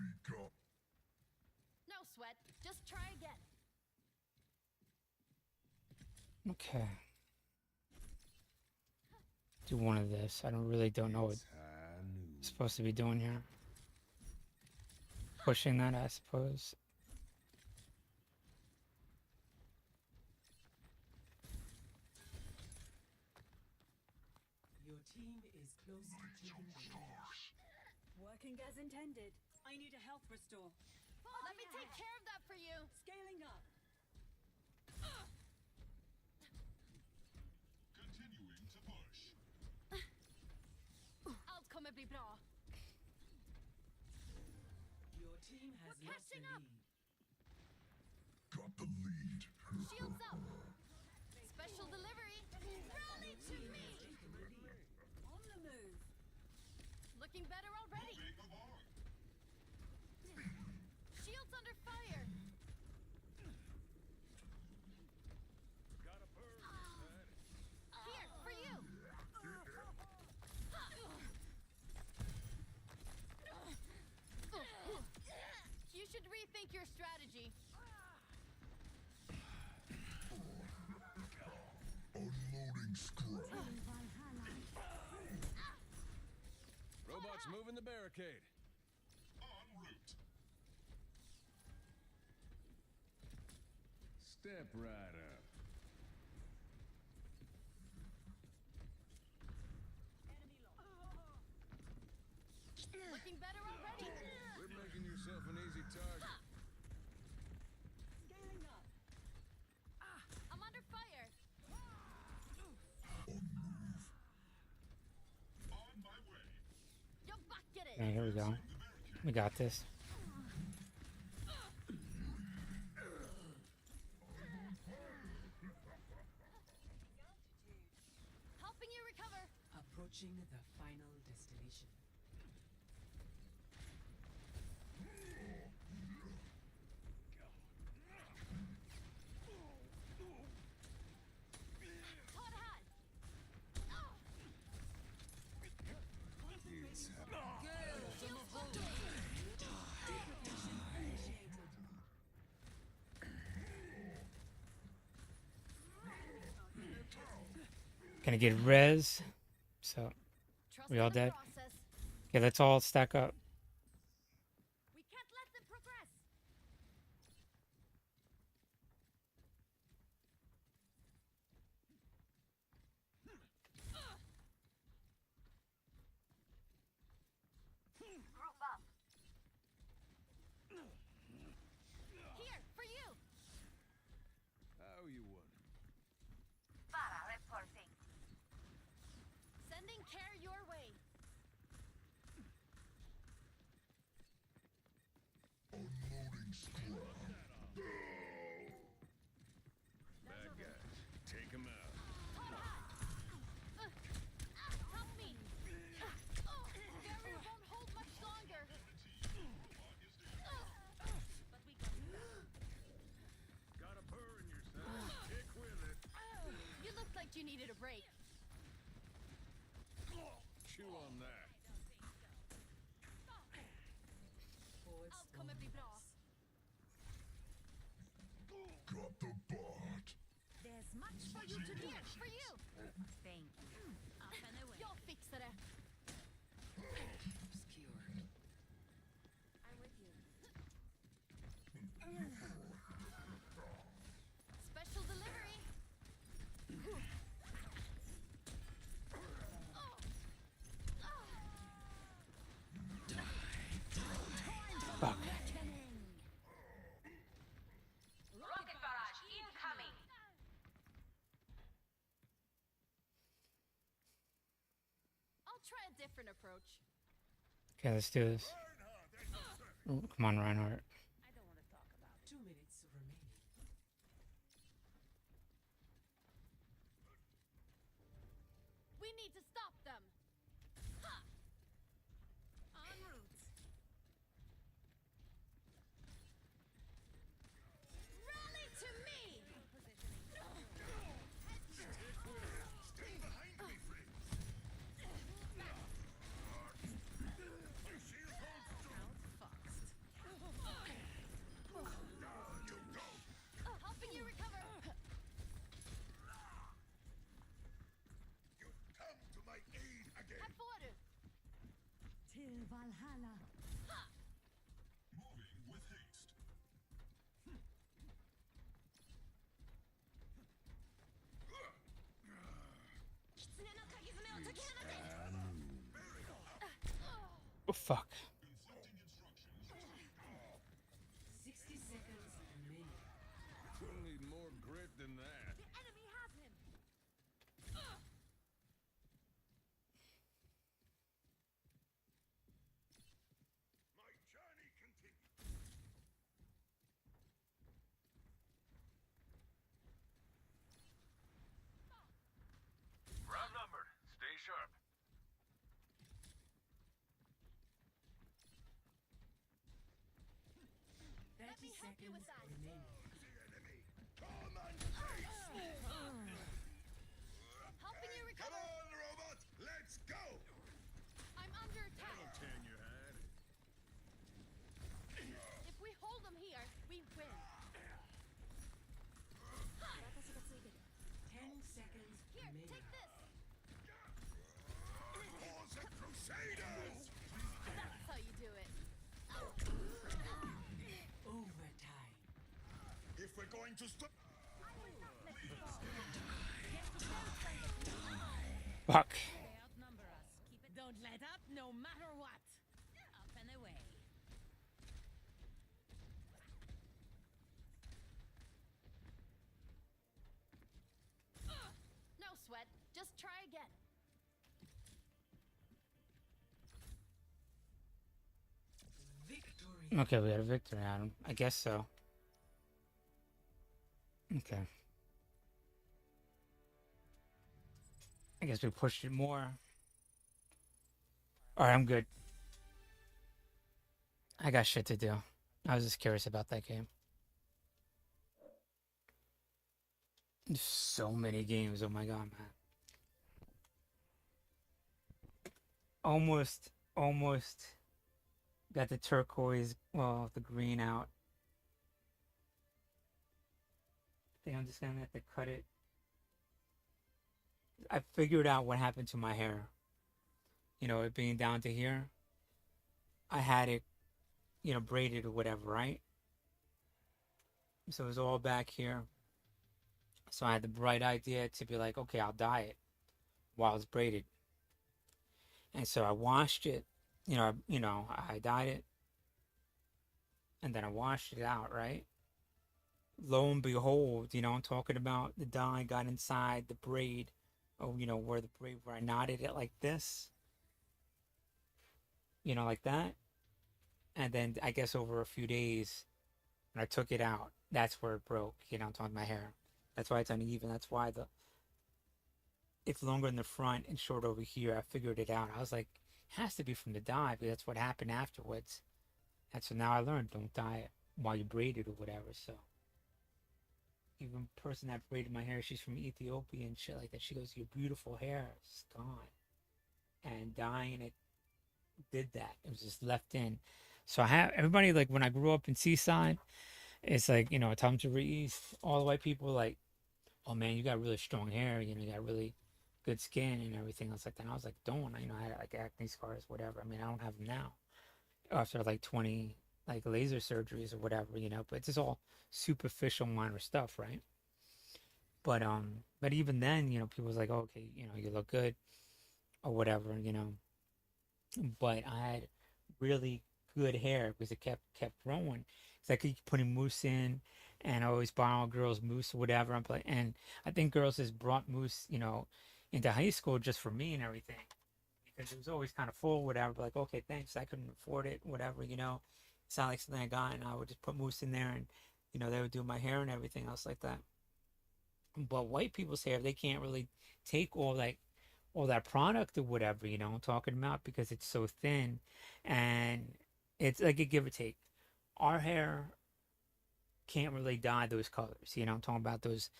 No sweat. Just try again. Okay. Do one of this. I don't know what I'm supposed to be doing here. Pushing that, I suppose. Your team is close to taking the lead. Working as intended. I need a health restore. Let me take care of that for you. Scaling up. Allt kommer bli bra. Your team has We're lost the catching up. lead. Got the lead. Shields up. Special delivery. Rally to me. On the move. Looking better already. Shields under fire. Got a bird. Here, for you. You should rethink your strategy. Unloading scrap. Robots moving the barricade. En route. Step right up. Looking better already. Quit making yourself an easy target. Scaling up. I'm under fire. On my way. Yo, back get it. Okay, here we go. We got this. Helping you recover. Approaching the final destination. Hot hat. Gonna get res. So, Trust we all in the dead? process. Okay, let's all stack up. We can't let Bad guys. Take him out. Help me! Barrier won't hold much longer. Got a burr in your side. Kick with it. You looked like you needed a break. Chew on that. I'll come et bli bra. Got the bot. There's much for you to do. For you. Thank you. Up and away. Jag fixar det. Obscured. I'm with you. Special delivery. Fuck. Rocket barrage incoming. I'll try a different approach. Okay, let's do this. Oh, come on, Reinhardt. I don't want to talk about it. 2 minutes remaining. We need to stop them. Ha! En route. Rally to me. Stay behind me, friend. My shield holds strong. You go. Helping you recover. You come to my aid again. Här får du. Till Valhalla. Moving with haste. Oh, fuck. 60 seconds remaining. We'll need more grit than that. The enemy has him. My journey continues. We're outnumbered. Stay sharp. 30 seconds remaining. The enemy. Come and face me. Helping you Come recover. on, robot. Let's go. I'm under attack. Tan your hide. If we hold them here, we win. 10 seconds Here, remaining. take this. For the Crusaders. That's how you do it. Overtime. If we're going to stop. Fuck. They outnumber us. Keep it. Don't let up, no matter what. Up and away. No sweat. Just try again. Victory. Okay, we got a victory, Adam. I guess so. Okay. I guess we pushed it more. Alright, I'm good. I got shit to do. I was just curious about that game. There's so many games. Oh my god, man. Almost got the turquoise, well, the green out. I think I'm just gonna have to cut it. I figured out what happened to my hair. You know, it being down to here. I had it, you know, braided or whatever, right? So it was all back here. So I had the bright idea to be like, okay, I'll dye it while it's braided. And so I washed it, I dyed it, and then I washed it out, right? Lo and behold, I'm talking about, the dye got inside the braid, where I knotted it like this, like that. And then I guess over a few days, When I took it out, that's where it broke. You know, I'm talking my hair. That's why it's uneven. That's why it's longer in the front and short over here. I figured it out. I was like, it has to be from the dye, because that's what happened afterwards. And so now I learned, don't dye it while you braid it or whatever. So even the person that braided my hair, she's from Ethiopia and shit like that. She goes, your beautiful hair is gone. And dyeing it did that. It was just left in. So I have everybody, like, when I grew up in Seaside, it's like, you know, Tom to East, all the white people like, oh man, you got really strong hair, you know, you got really good skin and everything else like that. And I was like, don't, you know, I had like acne scars, whatever. I mean, I don't have them now after like 20 like laser surgeries or whatever, you know, but it's just all superficial minor stuff, right? But even then, you know, people was like, oh, okay, you know, you look good or whatever, you know. But I had really good hair because it kept growing. Because I keep putting mousse in, and I always borrow girls' mousse or whatever. And I think girls just brought mousse, you know, into high school just for me and everything, because it was always kind of full, whatever. But like, okay, thanks. I couldn't afford it, whatever, you know. It's not like something I got, and I would just put mousse in there, and you know, they would do my hair and everything else like that. But white people's hair, they can't really take all that product or whatever, you know, I'm talking about, because it's so thin, and it's like a give or take. Our hair can't really dye those colors, you know, I'm talking about those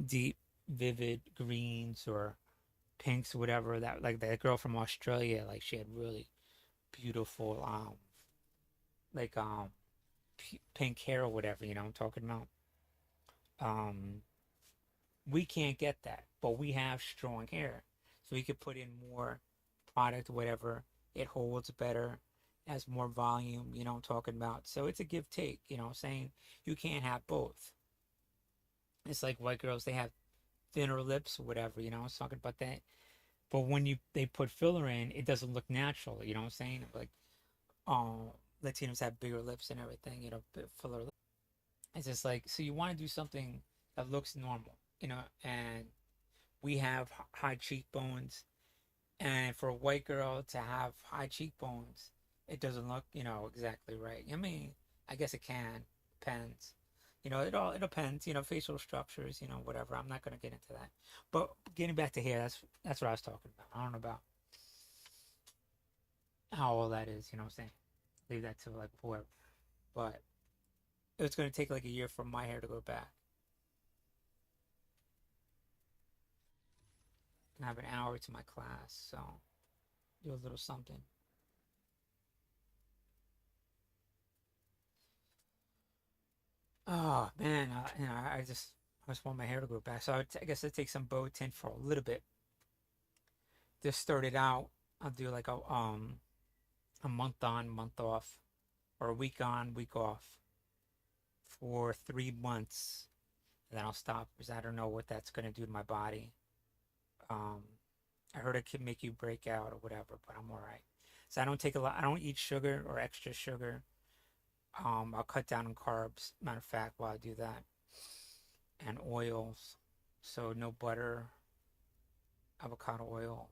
deep, vivid greens or pinks or whatever. That, like that girl from Australia, like she had really beautiful, like pink hair or whatever, you know, I'm talking about. Um, we can't get that, but we have strong hair. So we could put in more product, whatever. It holds better, has more volume, you know what I'm talking about. So it's a give take, you know what I'm saying? You can't have both. It's like white girls, they have thinner lips or whatever, you know, I was talking about that. But when they put filler in, it doesn't look natural, you know what I'm saying? Like, Latinos have bigger lips and everything, you know, filler lips. It's just like, so you want to do something that looks normal, you know, and we have high cheekbones, and for a white girl to have high cheekbones, it doesn't look, you know, exactly right. I mean, I guess it can, depends. You know, it depends, you know, facial structures, you know, whatever. I'm not gonna get into that. But getting back to hair, that's what I was talking about. I don't know about how all that is, you know what I'm saying? Leave that to like whoever. But it's gonna take like a year for my hair to go back. I have an hour to my class, so do a little something. Oh man, you know, I just want my hair to grow back. So I guess I take some bow tint for a little bit. Just started out. I'll do like a month on, month off, or a week on, week off for 3 months, and then I'll stop because I don't know what that's gonna do to my body. I heard it could make you break out or whatever, but I'm all right. So I don't take a lot. I don't eat sugar or extra sugar. I'll cut down on carbs. Matter of fact, while I do that, and oils. So no butter, avocado oil.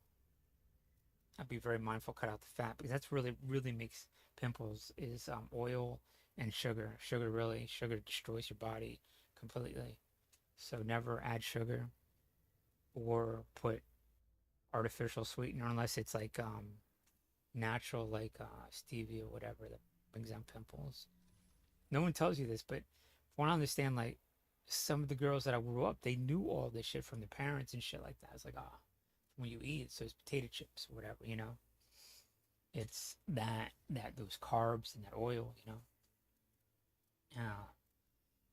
I'll be very mindful. Cut out the fat, because that's really makes pimples. Is oil and sugar. Sugar destroys your body completely. So never add sugar or put artificial sweetener unless it's like natural, like stevia or whatever, that brings down pimples. No one tells you this, but from what I understand, like some of the girls that I grew up, they knew all this shit from their parents and shit like that. It's like, when you eat, so it's potato chips or whatever, you know. It's that those carbs and that oil, you know. Yeah.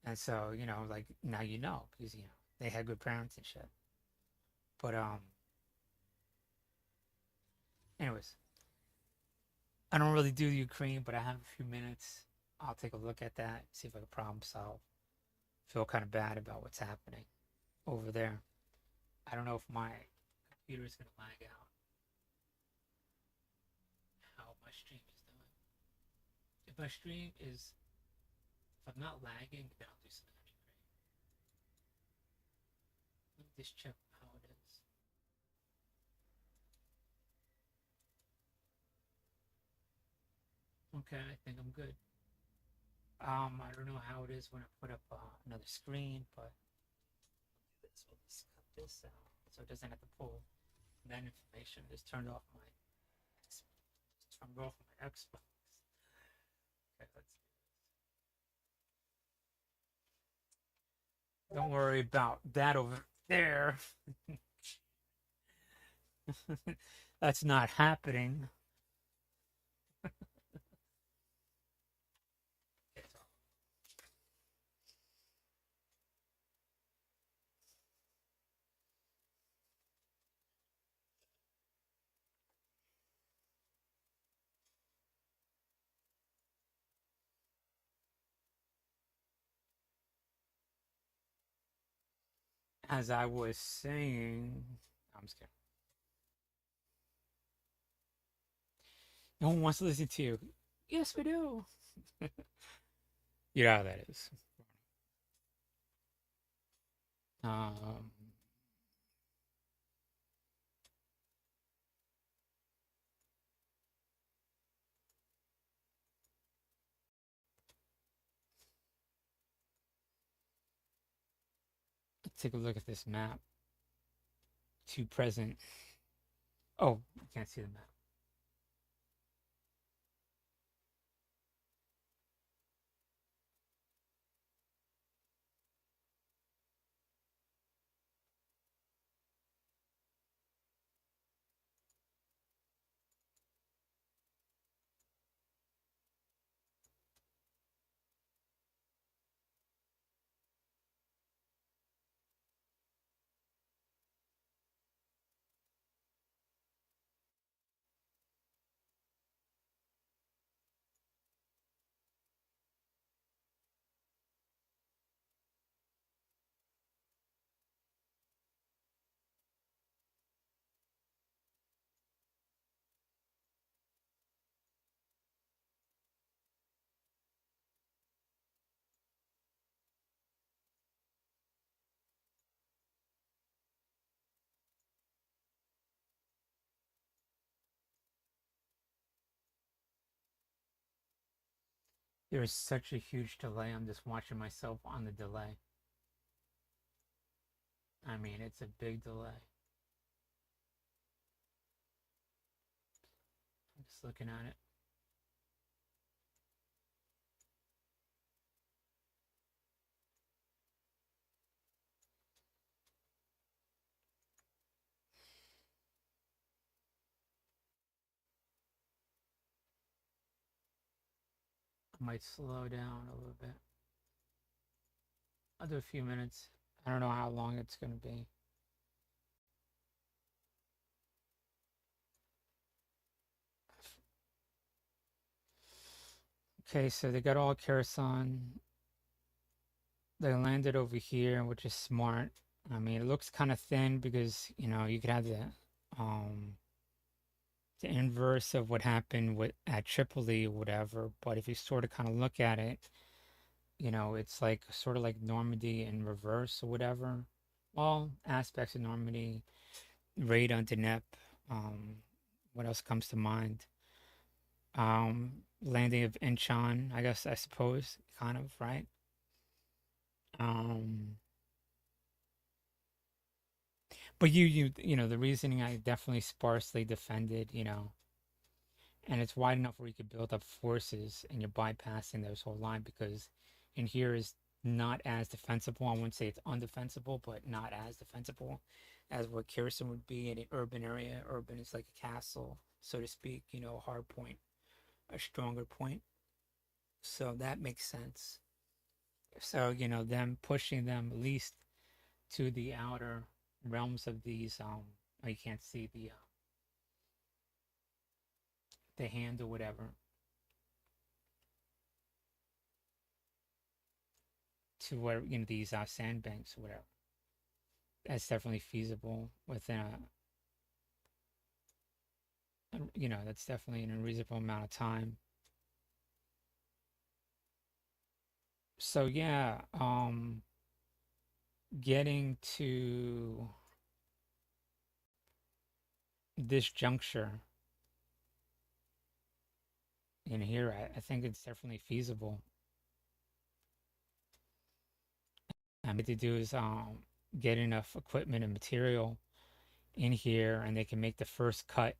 And so, you know, like now you know, because you know they had good parents and shit. But anyways, I don't really do Ukraine, but I have a few minutes. I'll take a look at that, see if I can problem solve. Feel kind of bad about what's happening over there. I don't know if my computer is gonna lag out. How my stream is doing. If my stream is, if I'm not lagging, then I'll do something great. Let me just check how it is. Okay, I think I'm good. I don't know how it is when I put up another screen, but this will just cut this out so it doesn't have to pull that information. Just turned off my Xbox. Okay, let's do this. Don't worry about that over there. That's not happening. As I was saying, I'm just kidding. No one wants to listen to you. Yes, we do. You know how that is. Um, let's take a look at this map. To present. Oh, you can't see the map. There is such a huge delay. I'm just watching myself on the delay. I mean, it's a big delay. I'm just looking at it. I might slow down a little bit. I'll do a few minutes. I don't know how long it's going to be. Okay, so they got all Kherson. They landed over here, which is smart. I mean, it looks kind of thin because, you know, you could have the inverse of what happened with at Tripoli or whatever. But if you sort of kind of look at it, you know, it's like sort of like Normandy in reverse or whatever. All aspects of Normandy, raid on Dnep. What else comes to mind? Landing of Incheon, I suppose, kind of, right? But you know, the reasoning I definitely sparsely defended, you know, and it's wide enough where you could build up forces and you're bypassing this whole line because in here is not as defensible. I wouldn't say it's undefensible, but not as defensible as what Kherson would be in an urban area. Urban is like a castle, so to speak, you know, a hard point, a stronger point. So that makes sense. So, you know, them pushing them at least to the outer realms of these, oh, you can't see the hand or whatever. To where, you know, these sandbanks or whatever. That's definitely feasible within you know, that's definitely in a reasonable amount of time. So yeah, getting to this juncture in here, I think it's definitely feasible. And what they do is get enough equipment and material in here, and they can make the first cut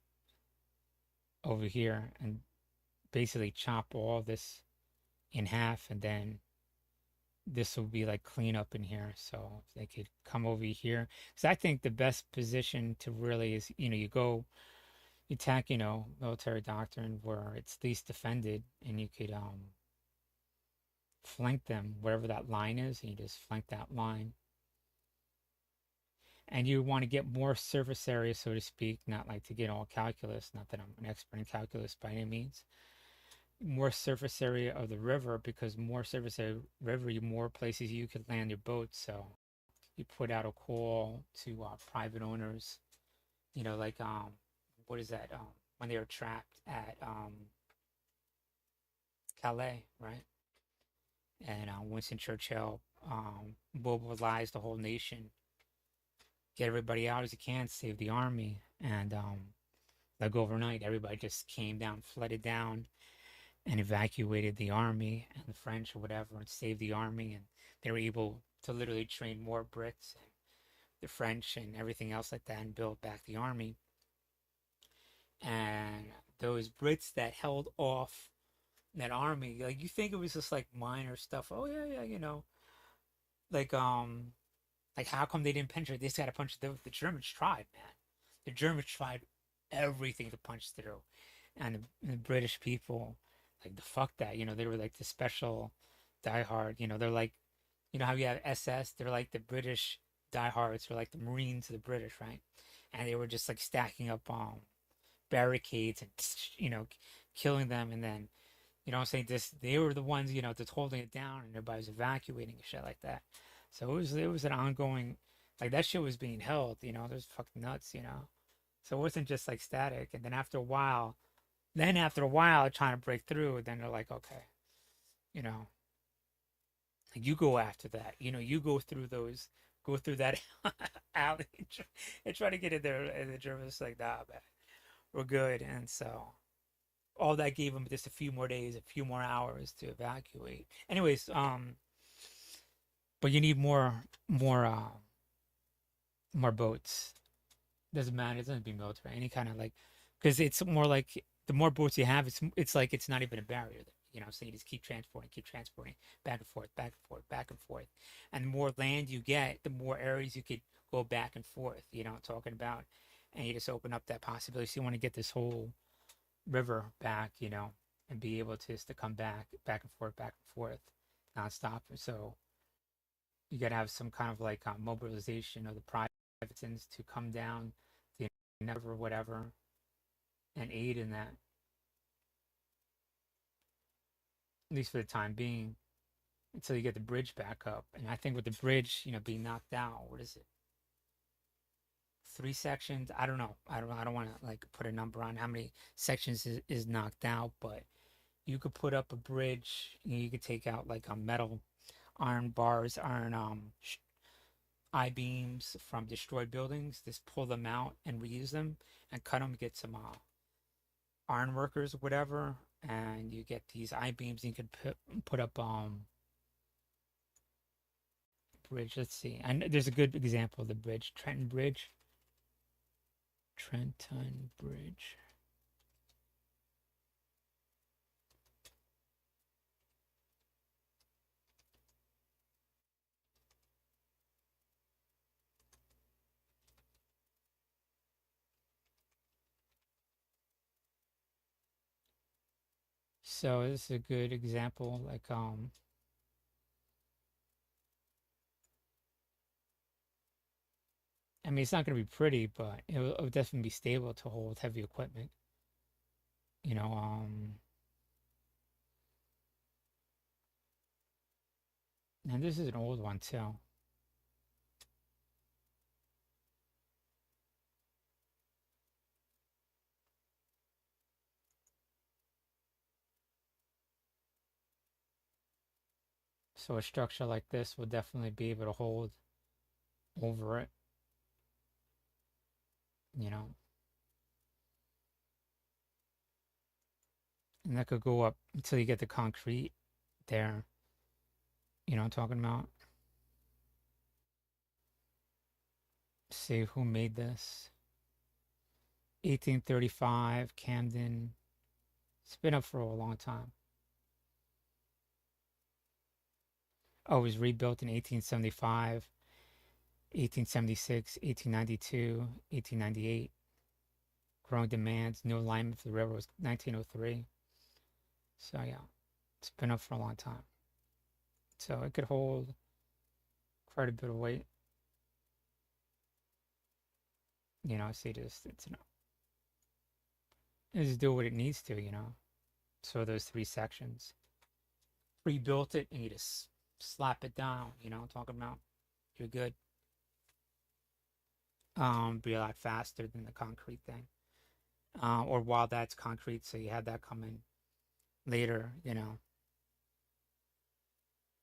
over here and basically chop all this in half, and then this will be like clean up in here. So they could come over here, because I think the best position to really is, you go, you attack, military doctrine where it's least defended, and you could flank them wherever that line is, and you just flank that line. And you want to get more surface area, so to speak, not like to get all calculus, not that I'm an expert in calculus by any means. More surface area of the river, because more surface area river, more places you could land your boats. So you put out a call to private owners, like what is that? When they were trapped at Calais, right? And Winston Churchill mobilized the whole nation, get everybody out as you can, save the army, and like overnight, everybody just came down, flooded down, and evacuated the army and the French or whatever, and saved the army, and they were able to literally train more Brits and the French and everything else like that, and build back the army. And those Brits that held off that army, like, you think it was just like minor stuff. Oh yeah, like how come they didn't penetrate? They just got to punch through. The Germans tried, man. The Germans tried everything to punch through, and the British people, like, the fuck that. They were like the special diehard. They're like, how you have SS. They're like the British diehards. They're like the Marines of the British, right? And they were just like stacking up barricades and killing them, and then I'm saying, they were the ones that's holding it down, and everybody was evacuating and shit like that. So it was an ongoing, like, that shit was being held, it was fucking nuts, So it wasn't just like static. And then after a while trying to break through, then they're like, okay, like, you go after that, you go through that alley and try to get in there. And the Germans like, nah, man, we're good. And so all that gave them just a few more days, a few more hours to evacuate. Anyways, but you need more boats. Doesn't matter. It doesn't be military. Any kind of, like, because it's more like the more boats you have, it's like it's not even a barrier. So you just keep transporting, back and forth, back and forth, back and forth. And the more land you get, the more areas you could go back and forth. Talking about, and you just open up that possibility. So you want to get this whole river back, and be able to come back and forth, nonstop. So you got to have some kind of like mobilization of the privates to come down the river or whatever, and aid in that, at least for the time being, until you get the bridge back up. And I think with the bridge, being knocked out, what is it? 3 sections? I don't know. I don't want to like put a number on how many sections is knocked out, but you could put up a bridge. You could take out like a metal, iron bars, iron I-beams from destroyed buildings. Just pull them out and reuse them and cut them. Get some iron workers or whatever, and you get these I-beams. You could put up bridge. Let's see. And there's a good example of the bridge, Trenton Bridge. So this is a good example, like I mean, it's not going to be pretty, but it'll definitely be stable to hold heavy equipment. And this is an old one too. So a structure like this will definitely be able to hold over it. And that could go up until you get the concrete there. I'm talking about. See who made this. 1835, Camden. It's been up for a long time. Oh, it was rebuilt in 1875, 1876, 1892, 1898. Growing demands, new alignment for the railroad was 1903. So yeah, it's been up for a long time. So it could hold quite a bit of weight. You know, see, just it's just do what it needs to, you know. So those 3 sections, rebuilt it, and you just slap it down. You know, talking about you're good. Be a lot faster than the concrete thing. Or while that's concrete, so you had that come in later. You know,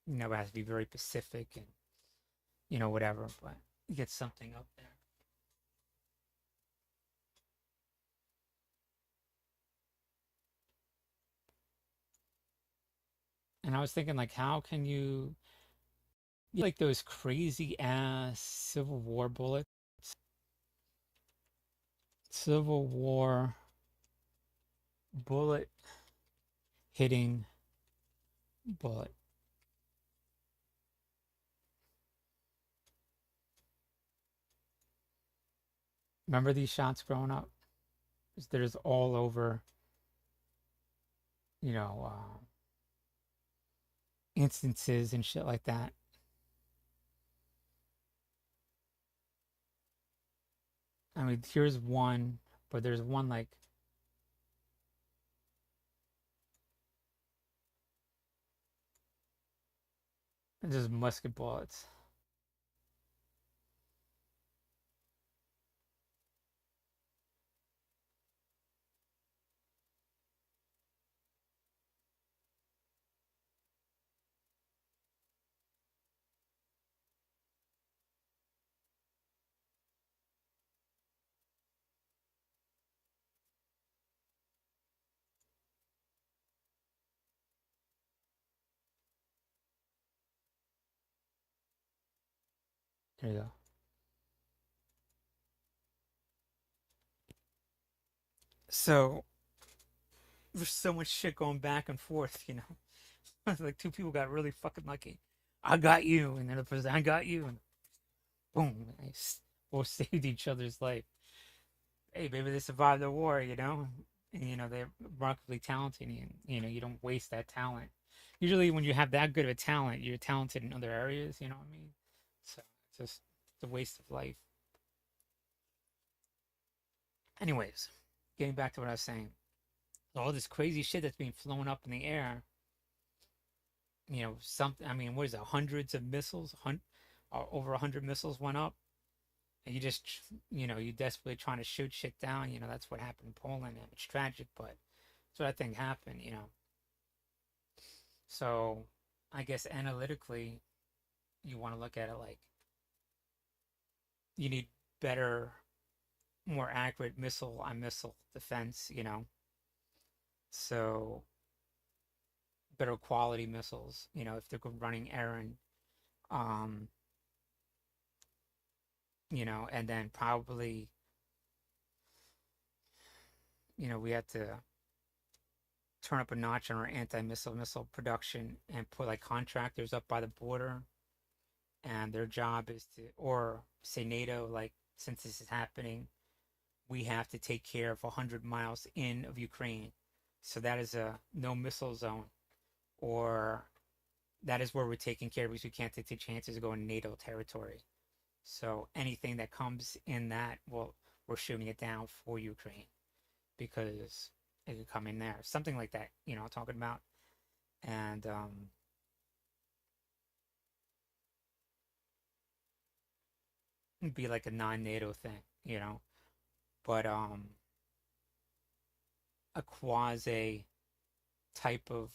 it has to be very specific and whatever, but you get something up there. And I was thinking, like, how can you like those crazy ass Civil War bullets? Civil War bullet hitting bullet. Remember these shots growing up? There's all over, instances and shit like that. I mean, here's one, but there's one like just musket bullets. There you go. So there's so much shit going back and forth, like 2 people got really fucking lucky. I got you, and then the person, I got you, and boom, they both saved each other's life. Hey, maybe they survived the war, and they're remarkably talented, and you don't waste that talent. Usually, when you have that good of a talent, you're talented in other areas. You know what I mean? So it's just a waste of life. Anyways, getting back to what I was saying, all this crazy shit that's being flown up in the air. Something. I mean, what is it? Hundreds of missiles, over 100 missiles went up, and you just, you desperately trying to shoot shit down. That's what happened in Poland, and it's tragic, but that's what I think happened. So, I guess analytically, you want to look at it like you need better, more accurate missile-on-missile defense. So better quality missiles, if they're running errand, and then probably, we have to turn up a notch on our missile production and put like contractors up by the border, and their job is to, or say NATO, like, since this is happening, we have to take care of 100 miles in of Ukraine. So that is a no missile zone, or that is where we're taking care of because we can't take the chances of going to NATO territory. So anything that comes in that, well, we're shooting it down for Ukraine because it could come in there. Something like that, I'm talking about. And it'd be like a non-NATO thing, but a quasi type of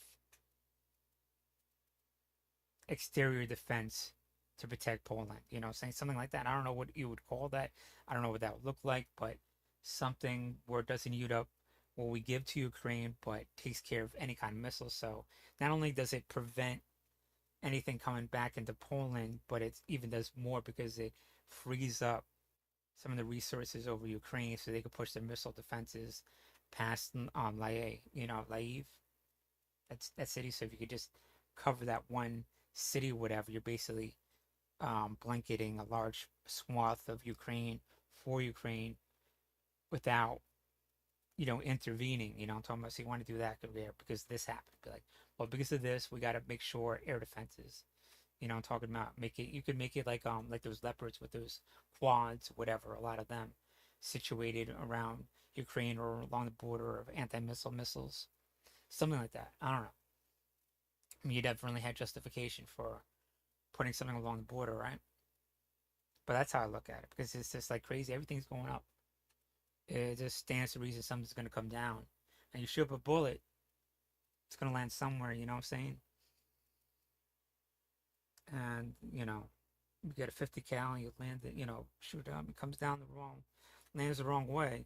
exterior defense to protect Poland, saying something like that. I don't know what you would call that. I don't know what that would look like, but something where it doesn't use up what we give to Ukraine, but takes care of any kind of missile. So not only does it prevent anything coming back into Poland, but it even does more because it frees up some of the resources over Ukraine so they could push their missile defenses past Lviv. That's that city. So if you could just cover that one city, whatever, you're basically blanketing a large swath of Ukraine for Ukraine without, intervening. I'm talking about. So you want to do that there because this happened. Be like, well, because of this, we got to make sure air defenses. I'm talking about you could make it like those leopards with those quads, whatever. A lot of them situated around Ukraine or along the border of anti-missile missiles, something like that. I don't know. I mean, you definitely had justification for putting something along the border, right? But that's how I look at it because it's just like crazy. Everything's going up. It just stands to reason something's going to come down. And you shoot up a bullet, it's going to land somewhere, you know what I'm saying? And, you get a 50 cal and you land it, shoot it up, it comes down lands the wrong way,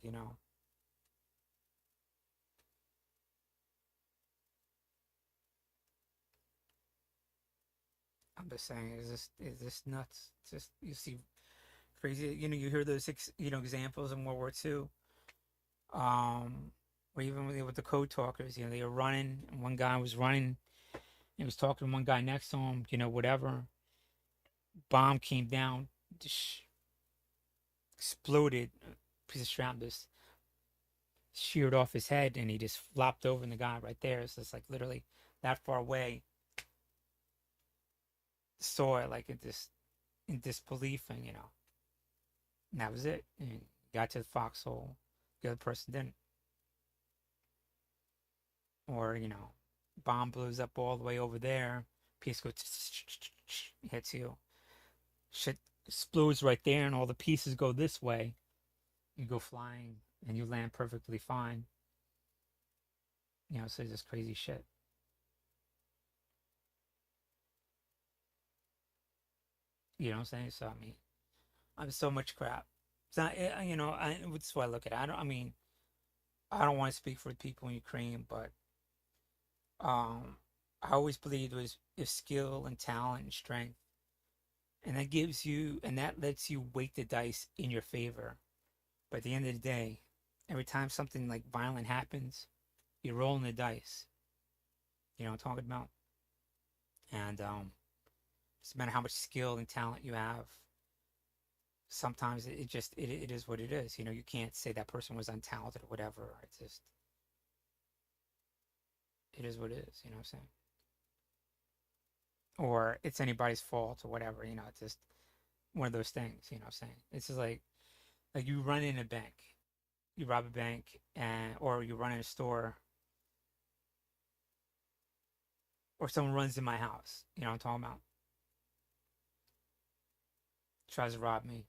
I'm just saying, is this nuts? It's just, you see crazy, you hear those, examples in World War II, or even with the code talkers, they were running, and one guy was running, he was talking to one guy next to him, whatever, bomb came down, just exploded, a piece of shrapnel just sheared off his head, and he just flopped over, and the guy right there, so it's like literally that far away, saw it like in disbelief, and and that was it. And got to the foxhole, the other person didn't. Or bomb blows up all the way over there, piece goes hits you, shit explodes right there, and all the pieces go this way. You go flying, and you land perfectly fine. So it's just crazy shit. You know what I'm saying? So I mean, I'm so much crap. It's not, that's why I look at it. I don't want to speak for the people in Ukraine, but I always believed was if skill and talent and strength, and that lets you weight the dice in your favor. But at the end of the day, every time something like violent happens, you're rolling the dice. You know what I'm talking about? And doesn't matter how much skill and talent you have. Sometimes it is what it is. You can't say that person was untalented or whatever. It is what it is. You know what I'm saying? Or it's anybody's fault or whatever. It's just one of those things. You know what I'm saying? It's just like you run in a bank, you rob a bank, or you run in a store, or someone runs in my house. You know what I'm talking about? Tries to rob me,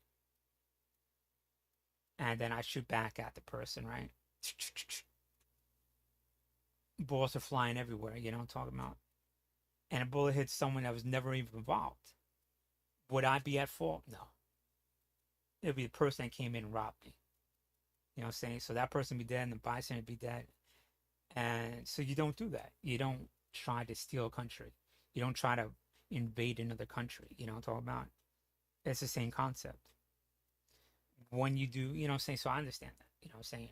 and then I shoot back at the person, right? Bullets are flying everywhere, you know what I'm talking about? And a bullet hits someone that was never even involved. Would I be at fault? No. It would be the person that came in and robbed me. You know what I'm saying? So that person would be dead and the bystander would be dead. And so you don't do that. You don't try to steal a country. You don't try to invade another country. You know what I'm talking about? It's the same concept. When you do, you know what I'm saying? So I understand that. You know what I'm saying?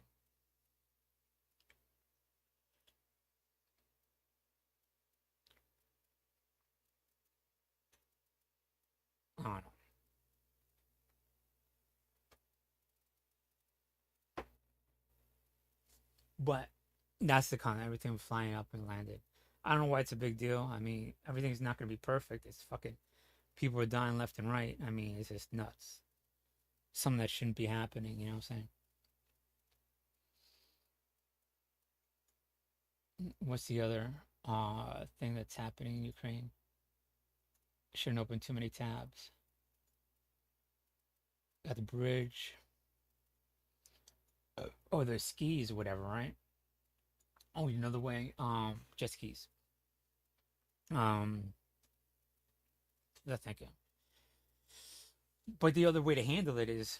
I don't know. But that's the con. Everything was flying up and landed. I don't know why it's a big deal. I mean, everything's not going to be perfect. It's fucking... People are dying left and right. I mean, it's just nuts. Something that shouldn't be happening, you know what I'm saying? What's the other thing that's happening in Ukraine? Shouldn't open too many tabs. Got the bridge. Oh, the skis or whatever, right? Oh, you know the way, jet skis. Thank you. But the other way to handle it is,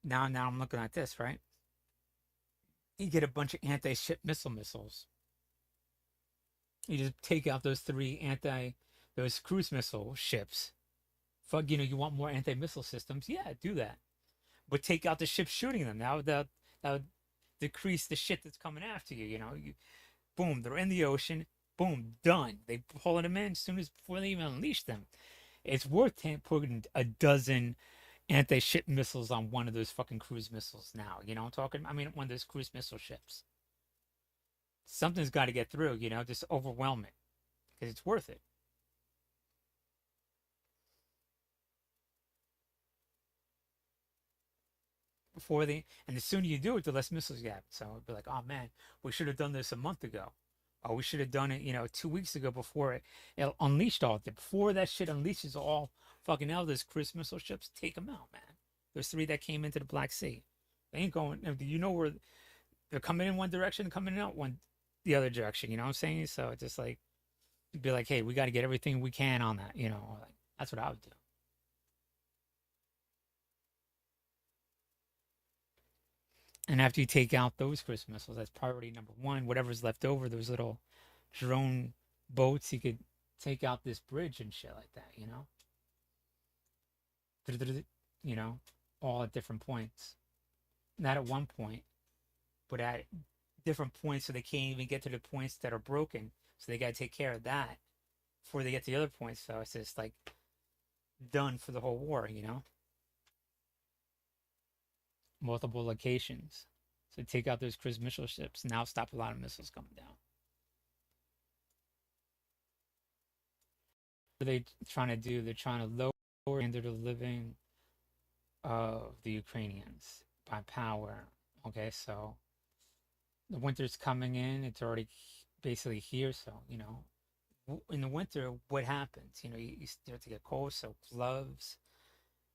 now I'm looking at this, right? You get a bunch of anti-ship missiles. You just take out those those cruise missile ships. Fuck, you want more anti-missile systems? Yeah, do that. but take out the ships shooting them. That would decrease the shit that's coming after you. You know, boom, they're in the ocean. Boom, done. They pulling them in as soon as before they even unleash them. It's worth putting a dozen anti-ship missiles on one of those fucking cruise missiles now. You know what I'm talking? I mean, one of those cruise missile ships. Something's got to get through. You know, just overwhelm it because it's worth it. And the sooner you do it, the less missiles you have. So it'd be like, oh man, we should have done this a month ago. Oh, we should have done it, 2 weeks ago before it unleashed all of it. Before that shit unleashes all fucking hell, those cruise missile ships, take them out, man. There's 3 that came into the Black Sea. They ain't going, you know where they're coming in one direction, coming out the other direction, you know what I'm saying? So it's just like, you'd be like, hey, we got to get everything we can on that, like, that's what I would do. And after you take out those cruise missiles, that's priority number 1. Whatever's left over, those little drone boats, you could take out this bridge and shit like that, all at different points. Not at one point, but at different points, so they can't even get to the points that are broken. So they got to take care of that before they get to the other points. So it's just like done for the whole war, Multiple locations. So take out those cruise missile ships. Now stop a lot of missiles coming down. What are they trying to do? They're trying to lower the standard of living of the Ukrainians by power. Okay, so the winter's coming in. It's already basically here. So, in the winter, what happens? You start to get cold. So gloves,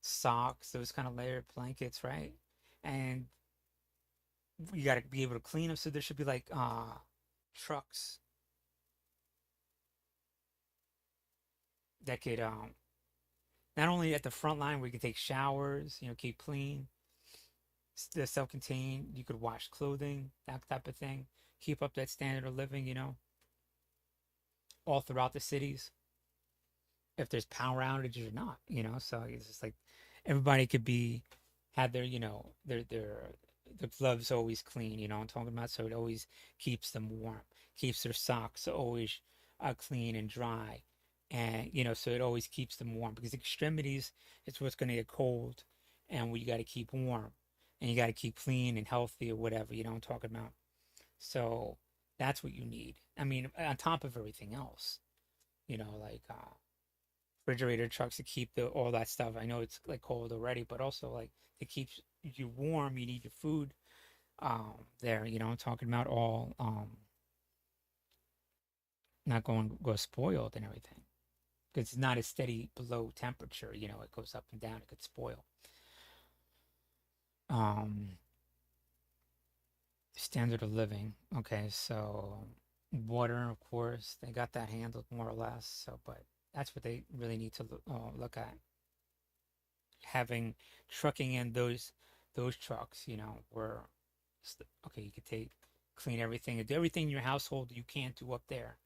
socks, those kind of layered blankets, right? And you got to be able to clean them. So there should be like trucks that could not only at the front line where you can take showers, keep clean, the self-contained, you could wash clothing, that type of thing, keep up that standard of living, all throughout the cities. If there's power outages or not, so it's just like everybody could have their, the gloves always clean, you know what I'm talking about? So it always keeps them warm, keeps their socks always clean and dry. And, so it always keeps them warm because extremities is what's going to get cold and you got to keep warm and you got to keep clean and healthy or whatever, you know what I'm talking about? So that's what you need. I mean, on top of everything else, like refrigerator trucks to keep all that stuff. I know it's like cold already, but also like to keep you warm, you need your food there, I'm talking about all not go spoiled and everything. Because it's not a steady below temperature, it goes up and down, it could spoil. Standard of living. Okay, so water, of course, they got that handled more or less. So, but that's what they really need to look at. Trucking in those trucks, where you could clean everything, do everything in your household you can't do up there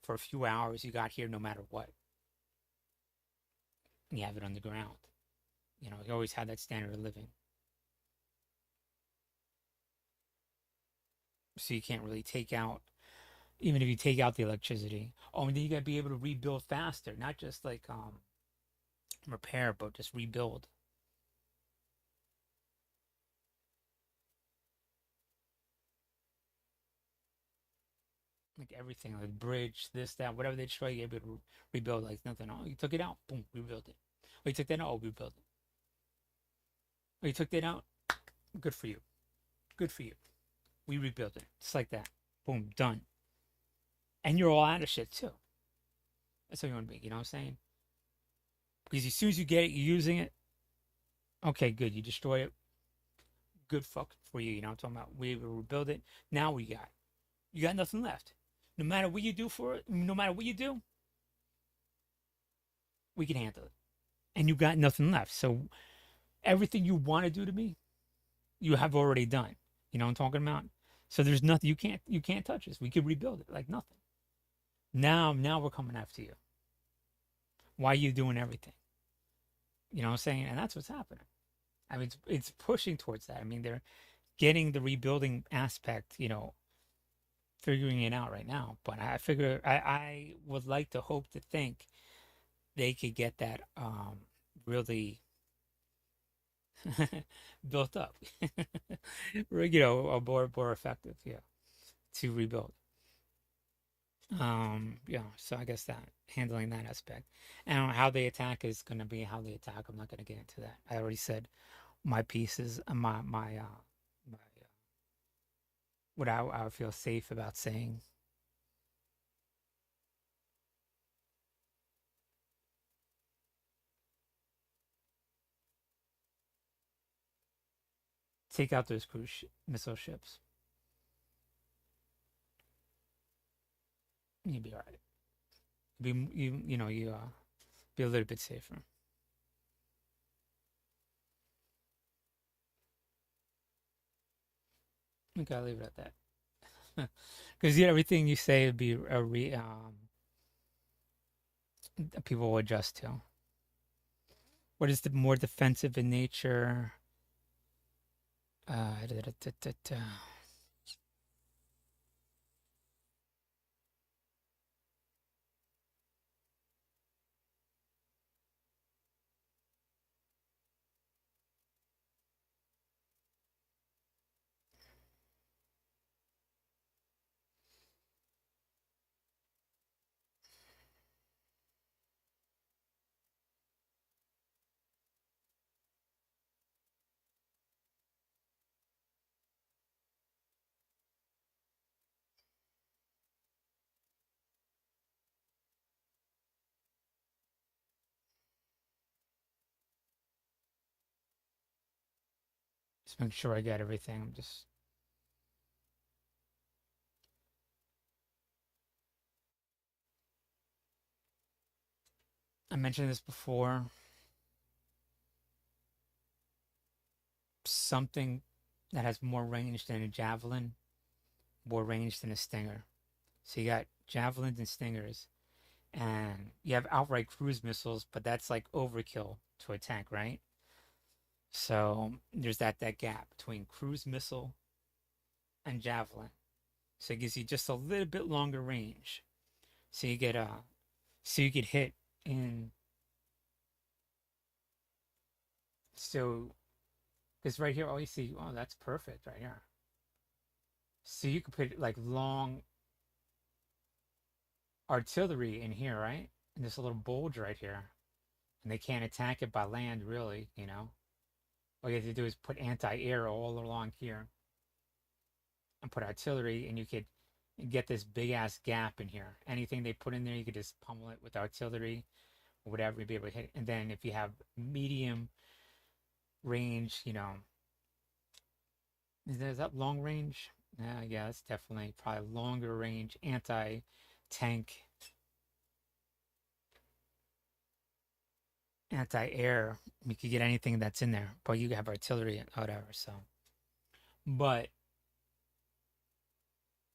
for a few hours. You got here no matter what. You have it on the ground. You always had that standard of living. So you can't really take out, even if you take out the electricity. Oh, and then you got to be able to rebuild faster, not just like repair, but just rebuild. Like everything, like bridge, this, that, whatever they destroy, you're able to rebuild like nothing. Oh, you took it out, boom, rebuild it. Oh, you took that out, oh, rebuild it. Oh, you took that out, good for you. Good for you. We rebuild it. Just like that. Boom, done. And you're all out of shit too. That's how you want to be, you know what I'm saying? Because as soon as you get it, you're using it. Okay, good. You destroy it. Good fuck for you, you know what I'm talking about? We will rebuild it. Now we got. You got nothing left. No matter what you do for it, no matter what you do, we can handle it. And you got nothing left. So everything you want to do to me, you have already done. You know what I'm talking about? So there's nothing you can't touch us. We could rebuild it like nothing. Now we're coming after you. Why are you doing everything? You know what I'm saying? And that's what's happening. I mean, it's pushing towards that. I mean, they're getting the rebuilding aspect, figuring it out right now. But I figure I would like to hope to think they could get that really built up, more effective, yeah, to rebuild. Yeah, so I guess that handling that aspect and how they attack is going to be how they attack. I'm not going to get into that. I already said my pieces, what I would feel safe about saying. Take out those missile ships. You'd be all right. Be a little bit safer. Okay, I'll leave it at that. Because everything you say would be people will adjust to. What is the more defensive in nature? Just make sure I get everything. I'm just. I mentioned this before. Something that has more range than a javelin, more range than a stinger. So you got javelins and stingers, and you have outright cruise missiles, but that's like overkill to a tank, right? So there's that gap between cruise missile and javelin. So it gives you just a little bit longer range. So you get hit in. So, because right here, you see, oh, that's perfect right here. So you could put like long artillery in here, right? And this little bulge right here. And they can't attack it by land, really, All you have to do is put anti-air all along here. And put artillery, and you could get this big-ass gap in here. Anything they put in there, you could just pummel it with artillery or whatever, you'd be able to hit. And then if you have medium range, is that long range? Yeah, it's definitely probably longer range anti-tank, anti-air. You could get anything that's in there, but you have artillery and whatever. So, but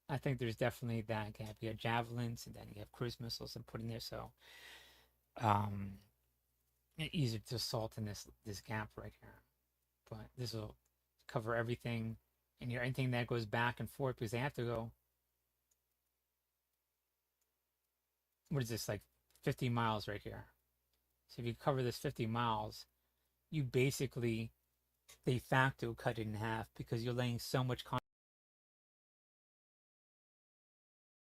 I think there's definitely that gap. You have javelins, and then you have cruise missiles and put in there. So, easier to assault in this gap right here. But this will cover everything, and anything that goes back and forth, because they have to go. What is this, like 50 miles right here? So if you cover this 50 miles, you basically de facto cut it in half because you're laying so much